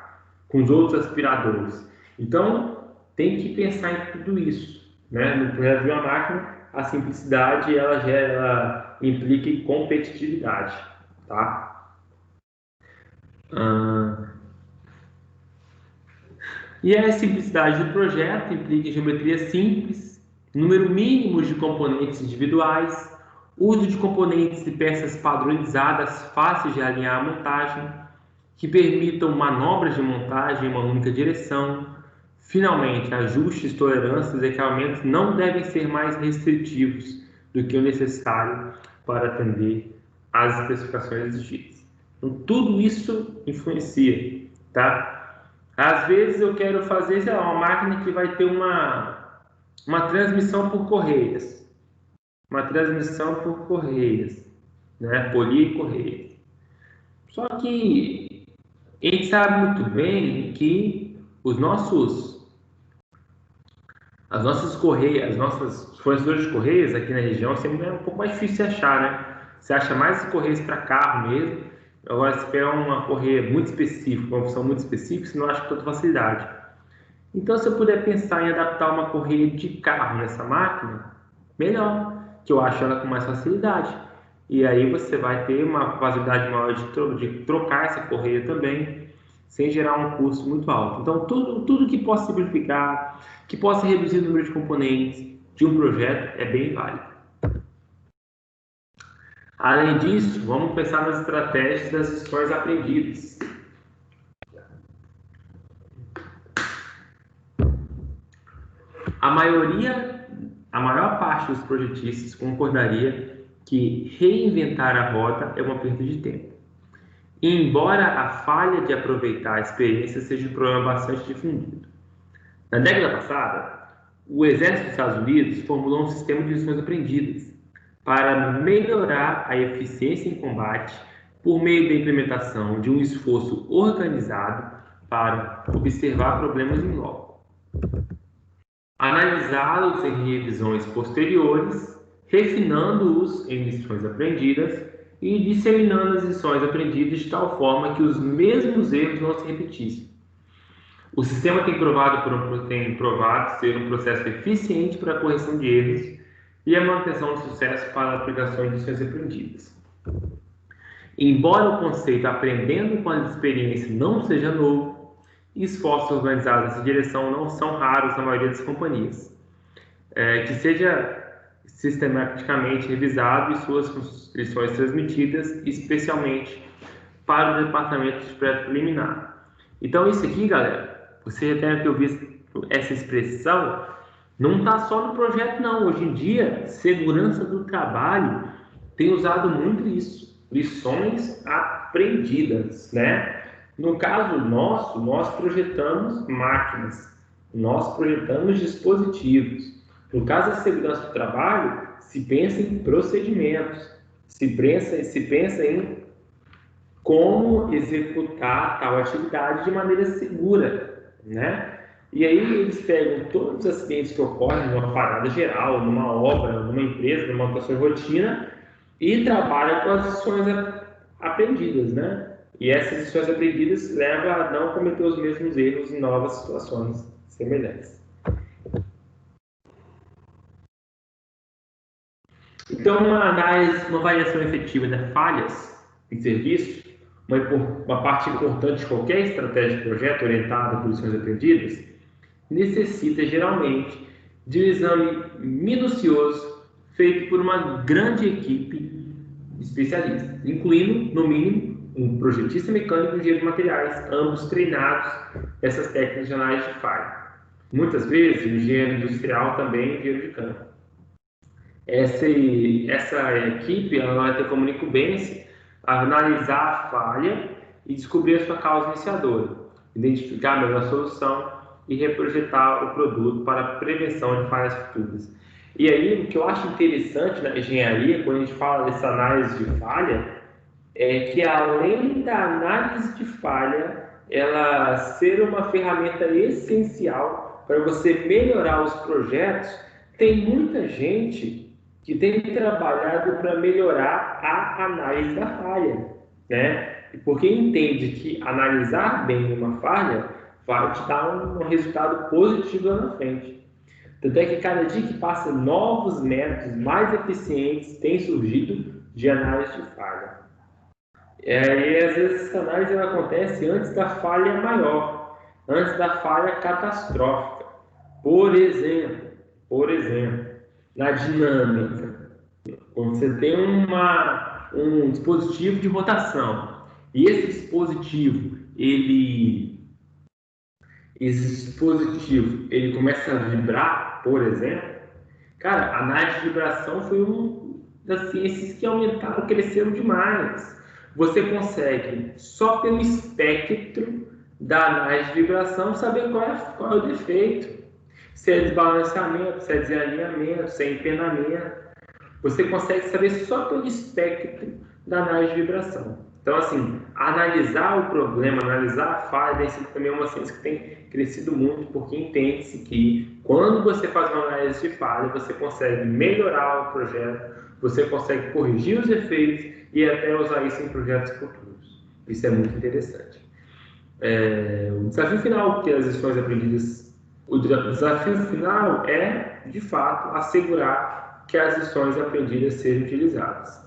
A: com os outros aspiradores. Então, tem que pensar em tudo isso, né? No projeto de uma máquina, a simplicidade ela implica em competitividade, tá? Ah, e a simplicidade do projeto implica em geometria simples, número mínimo de componentes individuais, uso de componentes e peças padronizadas, fáceis de alinhar a montagem, que permitam manobras de montagem em uma única direção. Finalmente, ajustes, tolerâncias e equipamentos não devem ser mais restritivos do que o necessário para atender às especificações exigidas. Então, tudo isso influencia, tá? Às vezes eu quero fazer, sei lá, uma máquina que vai ter uma transmissão por correias. Uma transmissão por correias, né? Polir correias. Só que a gente sabe muito bem que as nossas correias, as nossas fornecedores de correias aqui na região sempre é um pouco mais difícil de achar, né? Você acha mais correias para carro mesmo. Agora, se pegar uma correia muito específica, uma função muito específica, você não acha com tanta facilidade. Então, se eu puder pensar em adaptar uma correia de carro nessa máquina, melhor, que eu acho ela com mais facilidade. E aí você vai ter uma facilidade maior de trocar essa correia também, sem gerar um custo muito alto. Então, tudo que possa simplificar, que possa reduzir o número de componentes de um projeto é bem válido. Além disso, vamos pensar nas estratégias das lições aprendidas. A maior parte dos projetistas concordaria que reinventar a roda é uma perda de tempo. E embora a falha de aproveitar a experiência seja um problema bastante difundido. Na década passada, o Exército dos Estados Unidos formulou um sistema de lições aprendidas para melhorar a eficiência em combate por meio da implementação de um esforço organizado para observar problemas em loco, analisá-los em revisões posteriores, refinando-os em lições aprendidas e disseminando as lições aprendidas de tal forma que os mesmos erros não se repetissem. O sistema tem provado ser um processo eficiente para a correção de erros e a manutenção do sucesso para a aplicação de lições aprendidas. Embora o conceito aprendendo com a experiência não seja novo, esforços organizados nessa direção não são raros na maioria das companhias. Que seja sistematicamente revisado e suas lições transmitidas, especialmente para o departamento de projeto preliminar. Então, isso aqui, galera, você já deve ter ouvido essa expressão, não está só no projeto, não. Hoje em dia, segurança do trabalho tem usado muito isso, lições aprendidas, né? No caso nosso, nós projetamos máquinas, nós projetamos dispositivos. No caso da segurança do trabalho, se pensa em procedimentos, se pensa em como executar tal atividade de maneira segura, né? E aí eles pegam todos os acidentes que ocorrem numa parada geral, numa obra, numa empresa, numa manutenção de rotina e trabalham com as lições aprendidas, né? E essas lições aprendidas levam a não cometer os mesmos erros em novas situações semelhantes. Então, uma avaliação efetiva de falhas em serviço, uma parte importante de qualquer estratégia de projeto orientada por lições aprendidas, necessita geralmente de um exame minucioso feito por uma grande equipe de especialistas, incluindo, no mínimo, um projetista mecânico e um engenheiro de materiais, ambos treinados nessas técnicas de análise de falha. Muitas vezes, o engenheiro industrial também é engenheiro de campo. Essa equipe ela vai ter como incumbência analisar a falha e descobrir a sua causa iniciadora, identificar a melhor solução e reprojetar o produto para a prevenção de falhas futuras. E aí, o que eu acho interessante na engenharia, quando a gente fala dessa análise de falha, é que além da análise de falha, ela ser uma ferramenta essencial para você melhorar os projetos, tem muita gente que tem trabalhado para melhorar a análise da falha, né? Porque entende que analisar bem uma falha vai te dar um resultado positivo lá na frente. Tanto é que cada dia que passa, novos métodos mais eficientes têm surgido de análise de falha. E às vezes essa análise ela acontece antes da falha maior, antes da falha catastrófica. Por exemplo, na dinâmica, Quando você tem um dispositivo de rotação e esse dispositivo ele começa a vibrar, por exemplo, cara, a análise de vibração foi uma das ciências que aumentaram, cresceram demais. Você consegue, só pelo espectro da análise de vibração, saber qual é o defeito. Se é desbalanceamento, se é desalinhamento, se é empenamento. Você consegue saber só pelo espectro da análise de vibração. Então, assim, analisar o problema, analisar a falha, isso também é uma ciência que tem crescido muito, porque entende-se que quando você faz uma análise de falha, você consegue melhorar o projeto, você consegue corrigir os efeitos e até usar isso em projetos futuros. Isso é muito interessante. O desafio final que as lições aprendidas, o desafio final é, de fato, assegurar que as lições aprendidas sejam utilizadas.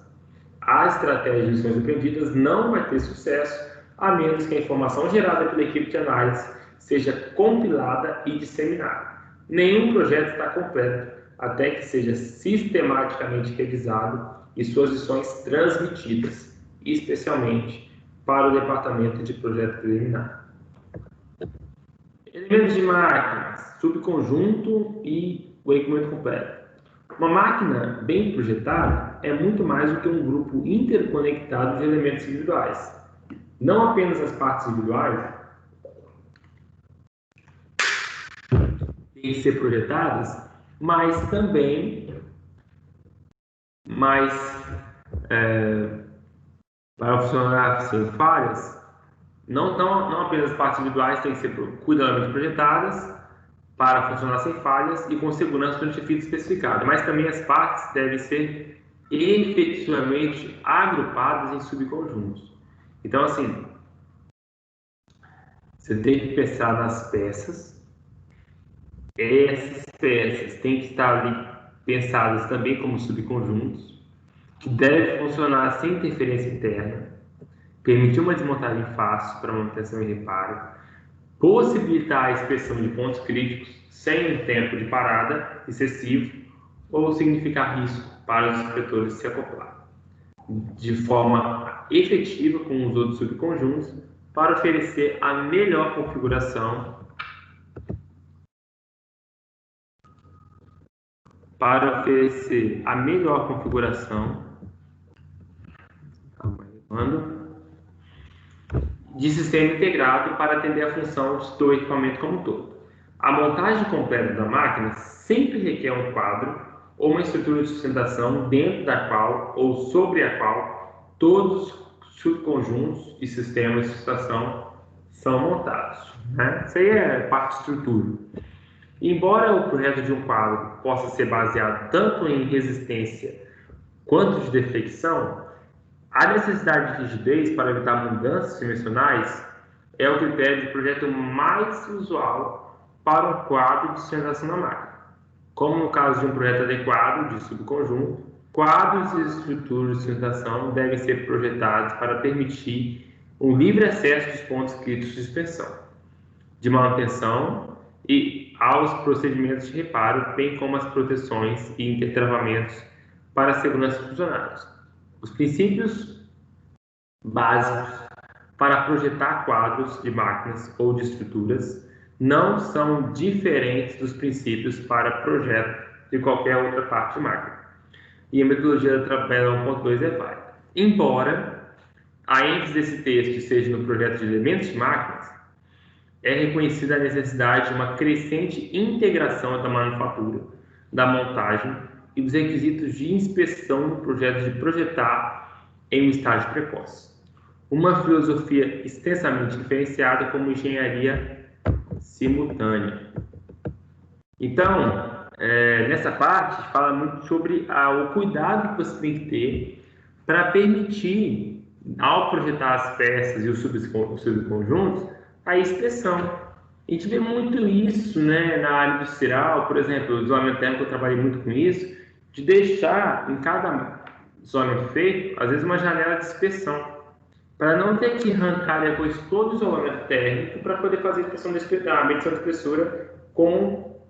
A: A estratégia de lições aprendidas não vai ter sucesso a menos que a informação gerada pela equipe de análise seja compilada e disseminada. Nenhum projeto está completo até que seja sistematicamente revisado e suas lições transmitidas, especialmente para o departamento de projeto preliminar. Elementos de máquinas, subconjunto e o equipamento completo. Uma máquina bem projetada é muito mais do que um grupo interconectado de elementos individuais. Não apenas as partes individuais têm que ser projetadas, mas também para funcionar sem falhas, não apenas as partes individuais têm que ser cuidadosamente projetadas para funcionar sem falhas e com segurança durante a fita especificada, mas também as partes devem ser efetivamente agrupadas em subconjuntos. Então, assim, você tem que pensar nas peças. Essas peças têm que estar ali pensadas também como subconjuntos, que devem funcionar sem interferência interna, permitir uma desmontagem fácil para manutenção e reparo, possibilitar a inspeção de pontos críticos sem um tempo de parada excessivo ou significar risco para os inspetores se acoplar, de forma efetiva com os outros subconjuntos para oferecer a melhor configuração de sistema integrado para atender a função do equipamento como um todo. A montagem completa da máquina sempre requer um quadro ou uma estrutura de sustentação dentro da qual ou sobre a qual todos os subconjuntos e sistemas de sustentação são montados. Né? Isso aí é parte de estrutura. Embora o projeto de um quadro possa ser baseado tanto em resistência quanto de deflexão, a necessidade de rigidez para evitar mudanças dimensionais é o critério de projeto mais usual para um quadro de sustentação da máquina. Como no caso de um projeto adequado de subconjunto, quadros e estruturas de sustentação devem ser projetados para permitir um livre acesso dos pontos críticos de suspensão, de manutenção e aos procedimentos de reparo, bem como as proteções e intertravamentos para a segurança dos funcionários. Os princípios básicos para projetar quadros de máquinas ou de estruturas não são diferentes dos princípios para projeto de qualquer outra parte de máquina. E a metodologia da tabela 1.2 é válida. Embora a ênfase desse texto seja no projeto de elementos de máquinas, é reconhecida a necessidade de uma crescente integração da manufatura, da montagem e dos requisitos de inspeção no projeto de projetar em um estágio precoce. Uma filosofia extensamente diferenciada como engenharia simultânea. Então, nessa parte, fala muito sobre o cuidado que você tem que ter para permitir, ao projetar as peças e os subconjuntos, a inspeção. A gente vê muito isso, né, na área industrial, por exemplo, o isolamento térmico, eu trabalhei muito com isso, de deixar em cada isolamento feito, às vezes, uma janela de inspeção, para não ter que arrancar depois todo o isolamento térmico para poder fazer a medição de espessura com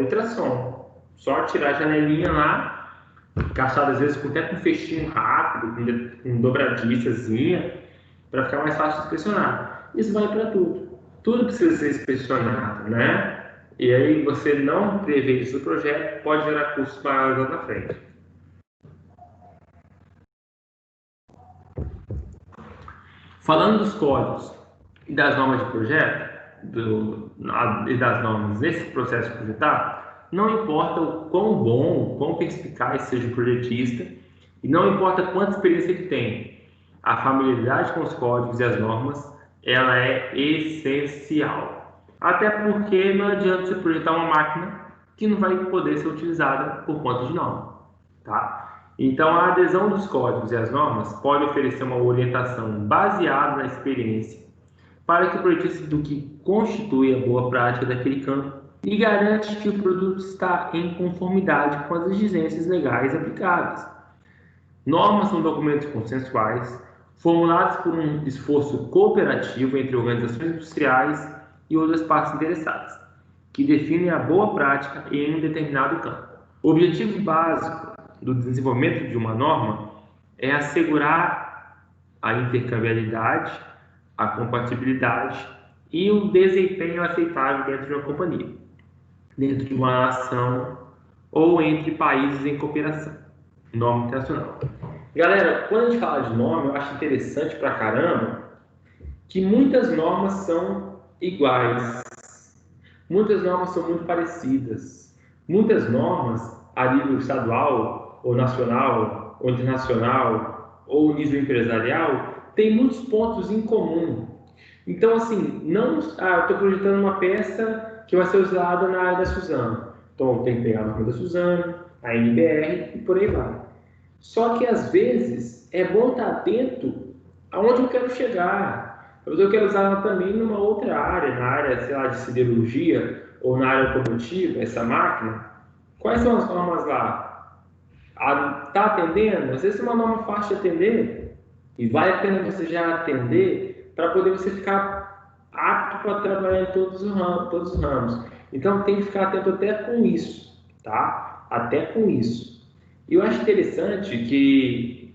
A: ultrassom. Só tirar a janelinha lá encaixado às vezes até com um fechinho rápido, com dobradiçazinha, para ficar mais fácil de inspecionar. Isso vale para tudo. Tudo precisa ser inspecionado, né? E aí você não prevê isso no projeto, pode gerar custos maiores lá na frente. Falando dos códigos e das normas de projeto, e das normas nesse processo de projetar, não importa o quão bom, quão perspicaz seja o projetista, e não importa quanta experiência ele tem, a familiaridade com os códigos e as normas, ela é essencial. Até porque não adianta você projetar uma máquina que não vai poder ser utilizada por conta de norma, tá? Então, a adesão dos códigos e as normas pode oferecer uma orientação baseada na experiência para que o projetista do que constitui a boa prática daquele campo e garante que o produto está em conformidade com as exigências legais aplicáveis. Normas são documentos consensuais, formulados por um esforço cooperativo entre organizações industriais e outras partes interessadas, que definem a boa prática em um determinado campo. O objetivo básico do desenvolvimento de uma norma é assegurar a intercambiabilidade, a compatibilidade e o desempenho aceitável dentro de uma companhia, dentro de uma nação ou entre países em cooperação. Norma internacional. Galera, quando a gente fala de norma, eu acho interessante pra caramba que muitas normas são iguais. Muitas normas são muito parecidas. Muitas normas, a nível estadual, ou nacional, ou internacional, ou nível empresarial, têm muitos pontos em comum. Então, assim, não, eu estou projetando uma peça que vai ser usada na área da Suzano. Então, eu tenho que pegar a norma da Suzano, a NBR e por aí vai. Só que, às vezes, é bom estar atento aonde eu quero chegar. Eu quero usar ela também numa outra área, na área, sei lá, de siderurgia ou na área automotiva, essa máquina. Quais são as normas lá? Está atendendo? Às vezes é uma norma fácil de atender e vale a pena você já atender para poder você ficar apto para trabalhar em todos os ramos. Então tem que ficar atento até com isso, tá? Até com isso. E eu acho interessante que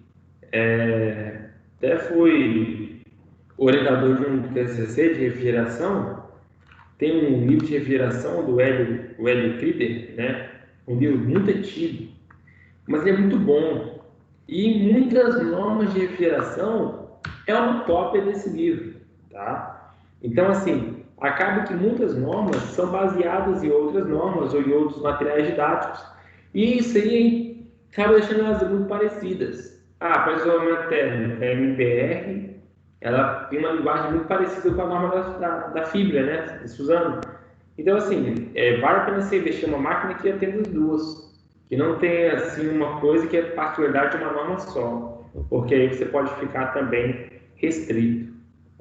A: até fui orientador de um TCC de refrigeração. Tem um livro de refrigeração do Hélio Crider, né? Um livro muito antigo, mas ele é muito bom. E muitas normas de refrigeração é uma cópia desse livro, tá? Então, assim, acaba que muitas normas são baseadas em outras normas ou em outros materiais didáticos. E isso aí acaba deixando elas muito parecidas. Para isolamento térmico, a MBR, ela tem uma linguagem muito parecida com a norma da fibra, né? De Suzano. Então, assim, vale a pena você investir uma máquina que atenda as duas. Que não tenha, assim, uma coisa que é particularidade de uma norma só. Porque aí você pode ficar também restrito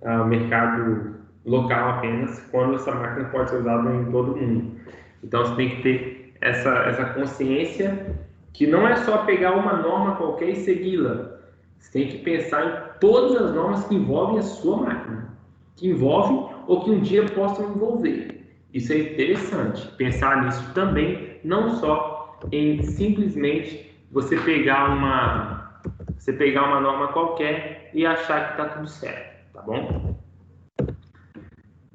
A: ao mercado local apenas, quando essa máquina pode ser usada em todo o mundo. Então, você tem que ter essa consciência que não é só pegar uma norma qualquer e segui-la. Você tem que pensar em todas as normas que envolvem a sua máquina, que envolvem ou que um dia possam envolver. Isso é interessante, pensar nisso também, não só em simplesmente você pegar uma norma qualquer e achar que está tudo certo, tá bom?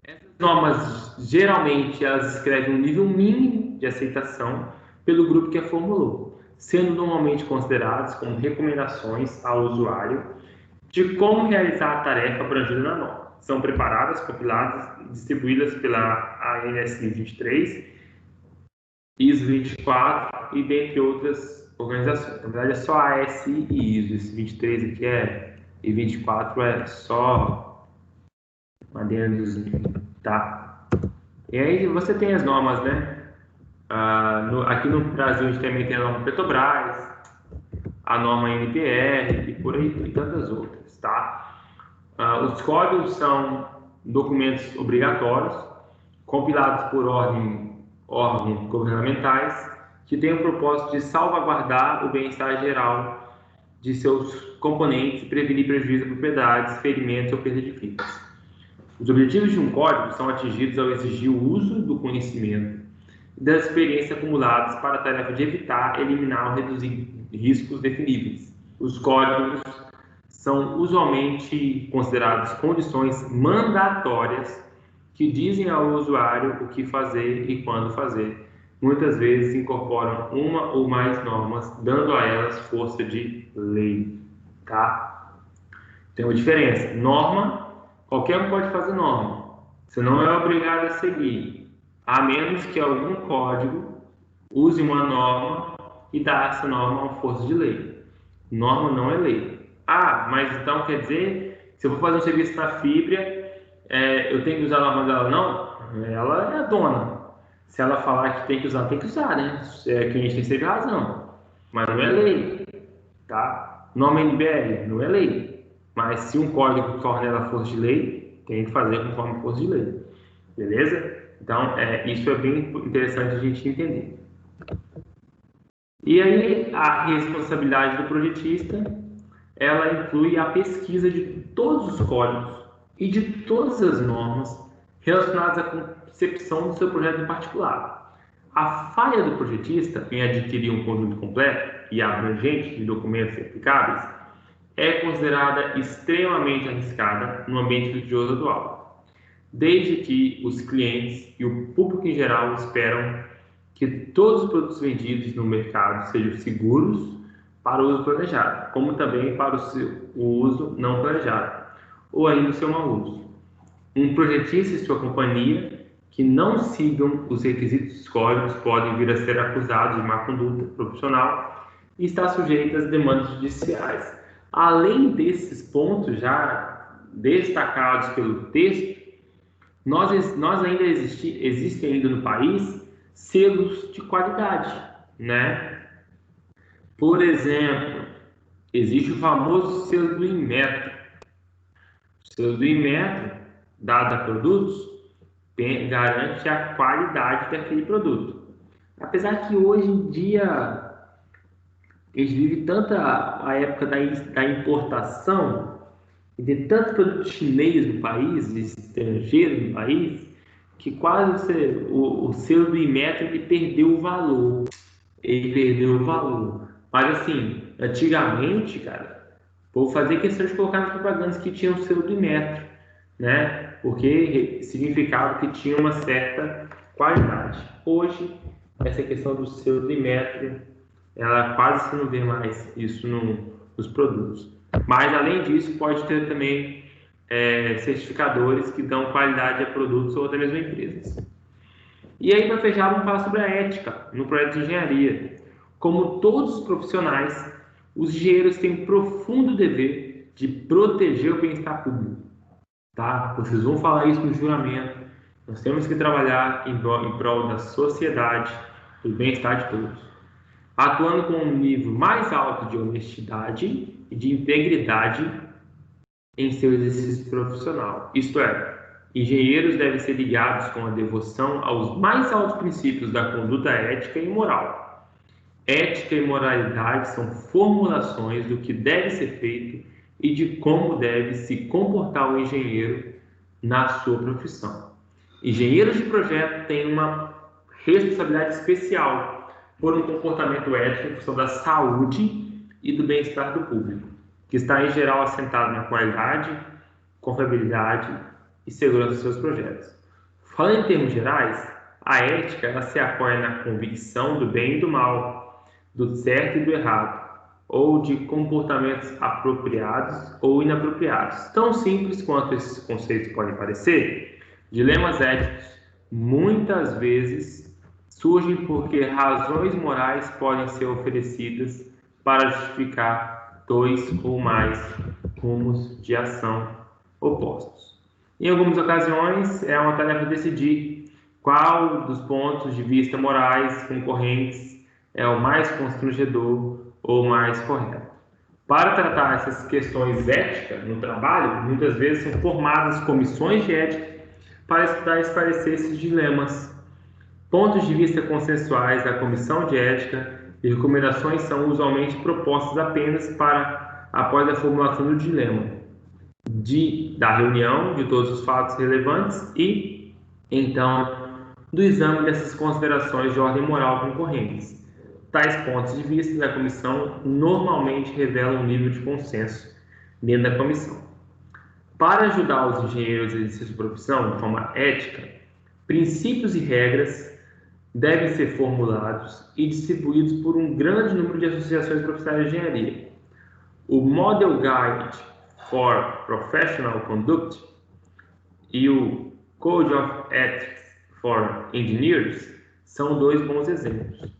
A: Essas normas, geralmente, elas escrevem um nível mínimo de aceitação pelo grupo que a formulou, sendo normalmente consideradas como recomendações ao usuário de como realizar a tarefa abrangida na norma. São preparadas, compiladas e distribuídas pela ANSI 23, ISO 24 e dentre outras organizações. Na verdade é só a ASI e ISO. Esse 23 aqui e 24 é só uma adendozinho, tá? E aí você tem as normas, né? Aqui no Brasil a gente também tem a norma Petrobras, a norma NPR e por aí e tantas outras, tá? Os códigos são documentos obrigatórios, compilados por órgãos governamentais, que têm o propósito de salvaguardar o bem-estar geral de seus componentes e prevenir prejuízo a propriedades, ferimentos ou perda de vidas. Os objetivos de um código são atingidos ao exigir o uso do conhecimento e das experiências acumuladas para a tarefa de evitar, eliminar ou reduzir riscos definíveis. Os códigos são usualmente considerados condições mandatórias que dizem ao usuário o que fazer e quando fazer. Muitas vezes incorporam uma ou mais normas, dando a elas força de lei, tá? Tem uma diferença. Norma, qualquer um pode fazer norma. Você não é obrigado a seguir, a menos que algum código use uma norma e dá essa norma uma força de lei. Norma não é lei. Ah, mas então quer dizer, se eu vou fazer um serviço na Fibria, eu tenho que usar a norma dela? Não, ela é a dona. Se ela falar que tem que usar, né? O cliente tem sempre razão. Mas não é lei, tá? Norma NBR não é lei. Mas se um código torna ela força de lei, tem que fazer conforme força de lei. Beleza? Então, isso é bem interessante a gente entender. E aí, a responsabilidade do projetista, ela inclui a pesquisa de todos os códigos e de todas as normas relacionadas à concepção do seu projeto em particular. A falha do projetista em adquirir um conjunto completo e abrangente de documentos aplicáveis é considerada extremamente arriscada no ambiente litigioso atual, desde que os clientes e o público em geral esperam que todos os produtos vendidos no mercado sejam seguros para o uso planejado, como também para o uso não planejado, ou ainda o seu mau uso. Um projetista e sua companhia que não sigam os requisitos dos códigos podem vir a ser acusados de má conduta profissional e estar sujeitos às demandas judiciais. Além desses pontos já destacados pelo texto, nós ainda existem ainda no país selos de qualidade, né? Por exemplo, existe o famoso selo do Inmetro. O selo do Inmetro, dado a produtos, garante a qualidade daquele produto. Apesar que hoje em dia a gente vive tanta a época da importação e de tanto produto chinês no país, estrangeiro no país, que quase o selo do Inmetro ele perdeu o valor. Ele perdeu o valor. Mas assim, antigamente, cara, o povo fazia questão de colocar nas propagandas que tinham o selo do Inmetro, né? Porque significava que tinha uma certa qualidade. Hoje, essa questão do selo do Inmetro, ela quase se não vê mais isso nos produtos. Mas além disso, pode ter também certificadores que dão qualidade a produtos ou até mesmo empresas. E aí, para fechar, vamos falar sobre a ética no projeto de engenharia. Como todos os profissionais, os engenheiros têm um profundo dever de proteger o bem-estar público. Tá? Vocês vão falar isso no juramento. Nós temos que trabalhar em prol da sociedade, do bem-estar de todos, atuando com um nível mais alto de honestidade e de integridade em seu exercício profissional. Isto é, engenheiros devem ser ligados com a devoção aos mais altos princípios da conduta ética e moral. Ética e moralidade são formulações do que deve ser feito e de como deve se comportar o engenheiro na sua profissão. Engenheiros de projeto têm uma responsabilidade especial por um comportamento ético em função da saúde e do bem-estar do público, que está em geral assentado na qualidade, confiabilidade e segurança dos seus projetos. Falando em termos gerais, a ética ela se apoia na convicção do bem e do mal, do certo e do errado, ou de comportamentos apropriados ou inapropriados. Tão simples quanto esses conceitos podem parecer, dilemas éticos muitas vezes surgem porque razões morais podem ser oferecidas para justificar dois ou mais rumos de ação opostos. Em algumas ocasiões, é uma tarefa decidir qual dos pontos de vista morais concorrentes é o mais constrangedor ou mais correto. Para tratar essas questões éticas no trabalho, muitas vezes são formadas comissões de ética para estudar e esclarecer esses dilemas. Pontos de vista consensuais da comissão de ética e recomendações são usualmente propostas apenas após a formulação do dilema, da reunião de todos os fatos relevantes e, então, do exame dessas considerações de ordem moral concorrentes. tais pontos de vista da comissão normalmente revelam um nível de consenso dentro da comissão. Para ajudar os engenheiros a exercer sua profissão de forma ética, princípios e regras devem ser formulados e distribuídos por um grande número de associações profissionais de engenharia. O Model Guide for Professional Conduct e o Code of Ethics for Engineers são dois bons exemplos.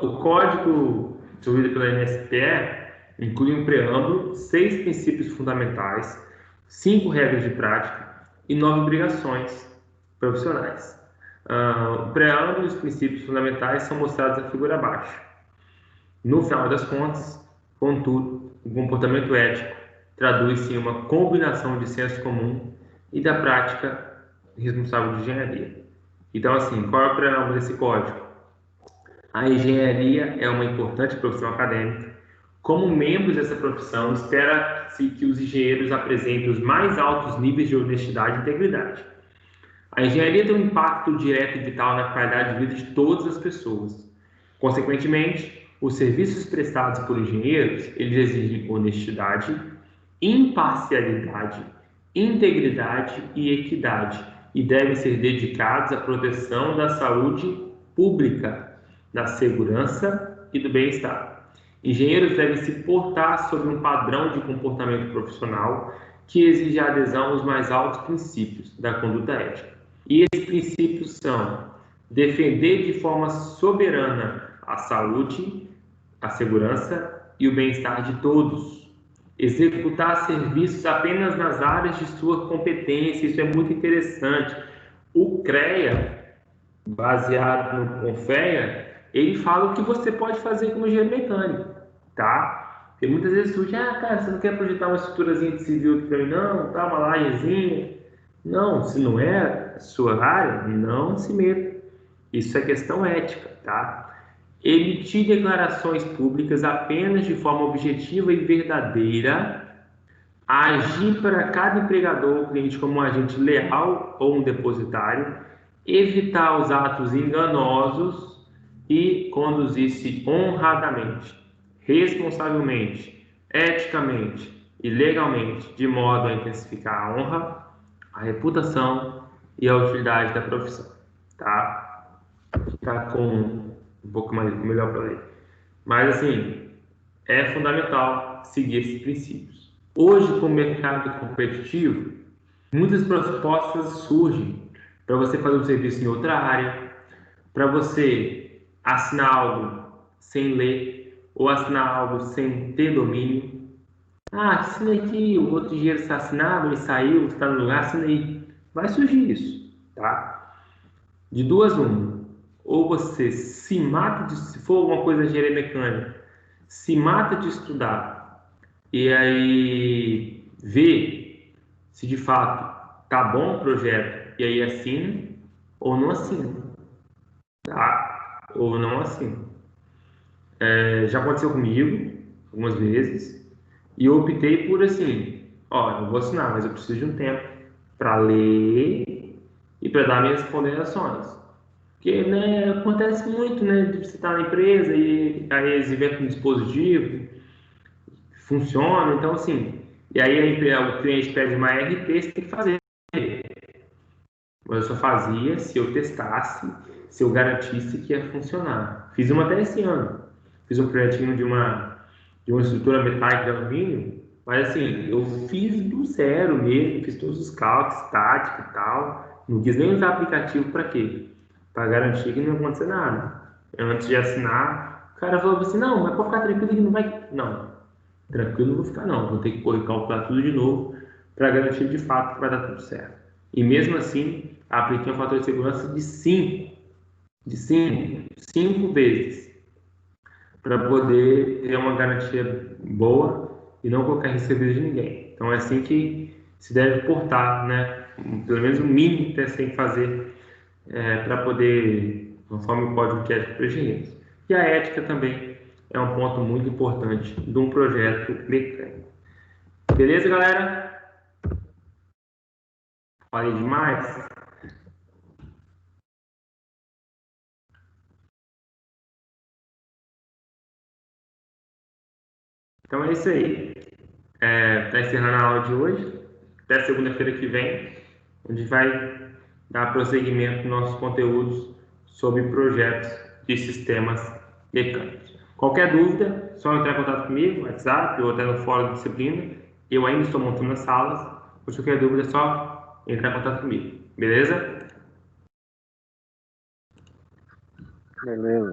A: O código distribuído pela NSPE inclui um preâmbulo, 6 princípios fundamentais, 5 regras de prática e 9 obrigações profissionais. O preâmbulo e os princípios fundamentais são mostrados na figura abaixo. No final das contas, contudo, o comportamento ético traduz-se em uma combinação de senso comum e da prática responsável de engenharia. Então, assim, qual é o preâmbulo desse código? A engenharia é uma importante profissão acadêmica. Como membros dessa profissão, espera-se que os engenheiros apresentem os mais altos níveis de honestidade e integridade. A engenharia tem um impacto direto e vital na qualidade de vida de todas as pessoas. Consequentemente, os serviços prestados por engenheiros, eles exigem honestidade, imparcialidade, integridade e equidade e devem ser dedicados à proteção da saúde pública, da segurança e do bem-estar. Engenheiros devem se portar sob um padrão de comportamento profissional que exige a adesão aos mais altos princípios da conduta ética. E esses princípios são defender de forma soberana a saúde, a segurança e o bem-estar de todos. Executar serviços apenas nas áreas de sua competência, isso é muito interessante. O CREA, baseado no CONFEA, ele fala o que você pode fazer como engenheiro mecânico, tá? Porque muitas vezes surge, cara, você não quer projetar uma estruturazinha de civil aqui para mim, não, tá, uma lajezinha. Não, se não é a sua área, não se meta. Isso é questão ética, tá? Emitir declarações públicas apenas de forma objetiva e verdadeira, agir para cada empregador ou cliente como um agente leal ou um depositário, evitar os atos enganosos e conduzir-se honradamente, responsavelmente, eticamente e legalmente, de modo a intensificar a honra, a reputação e a utilidade da profissão, tá? Ficar com um pouco mais melhor para ler. Mas assim, é fundamental seguir esses princípios. Hoje, com o mercado competitivo, muitas propostas surgem para você fazer um serviço em outra área, para você assinar algo sem ler ou assinar algo sem ter domínio. Assina aqui, o outro dinheiro está assinado, ele saiu, está no lugar, assina aí. Vai surgir isso, tá? De duas, uma. Ou você se mata, se for alguma coisa de engenharia mecânica, se mata de estudar e aí vê se de fato tá bom o projeto e aí assina ou não assina, tá? Ou não assina. Já aconteceu comigo algumas vezes e eu optei por assim, ó, eu vou assinar, mas eu preciso de um tempo para ler e para dar minhas ponderações. Porque, né, acontece muito, né, de você estar na empresa e aí eles inventam um dispositivo, funciona, então assim, e aí o cliente pede uma RT, você tem que fazer. Eu só fazia se eu testasse, se eu garantisse que ia funcionar. Fiz uma até esse ano. Fiz um projetinho de uma estrutura metálica de alumínio, mas assim, eu fiz do zero mesmo, fiz todos os cálculos, estática e tal. Não quis nem usar aplicativo para quê? Para garantir que não ia acontecer nada. Antes de assinar, o cara falou assim, não, mas pode ficar tranquilo que não vai... Não, tranquilo não vou ficar não, vou ter que calcular tudo de novo para garantir de fato que vai dar tudo certo. E mesmo assim, apliquei um fator de segurança de 5 vezes, para poder ter uma garantia boa e não colocar em risco de ninguém. Então é assim que se deve portar, né? Pelo menos o mínimo que você tem que fazer para poder, conforme o código de ética para engenheiros. E a ética também é um ponto muito importante de um projeto mecânico. Beleza, galera? Falei demais? Então é isso aí. Está encerrando a aula de hoje. Até segunda-feira que vem, onde vai dar prosseguimento nos nossos conteúdos sobre projetos de sistemas mecânicos. Qualquer dúvida, só entrar em contato comigo, no WhatsApp ou até no fórum de disciplina. Eu ainda estou montando as salas. Se qualquer dúvida, é só entrar em contato comigo. Beleza?
B: Beleza.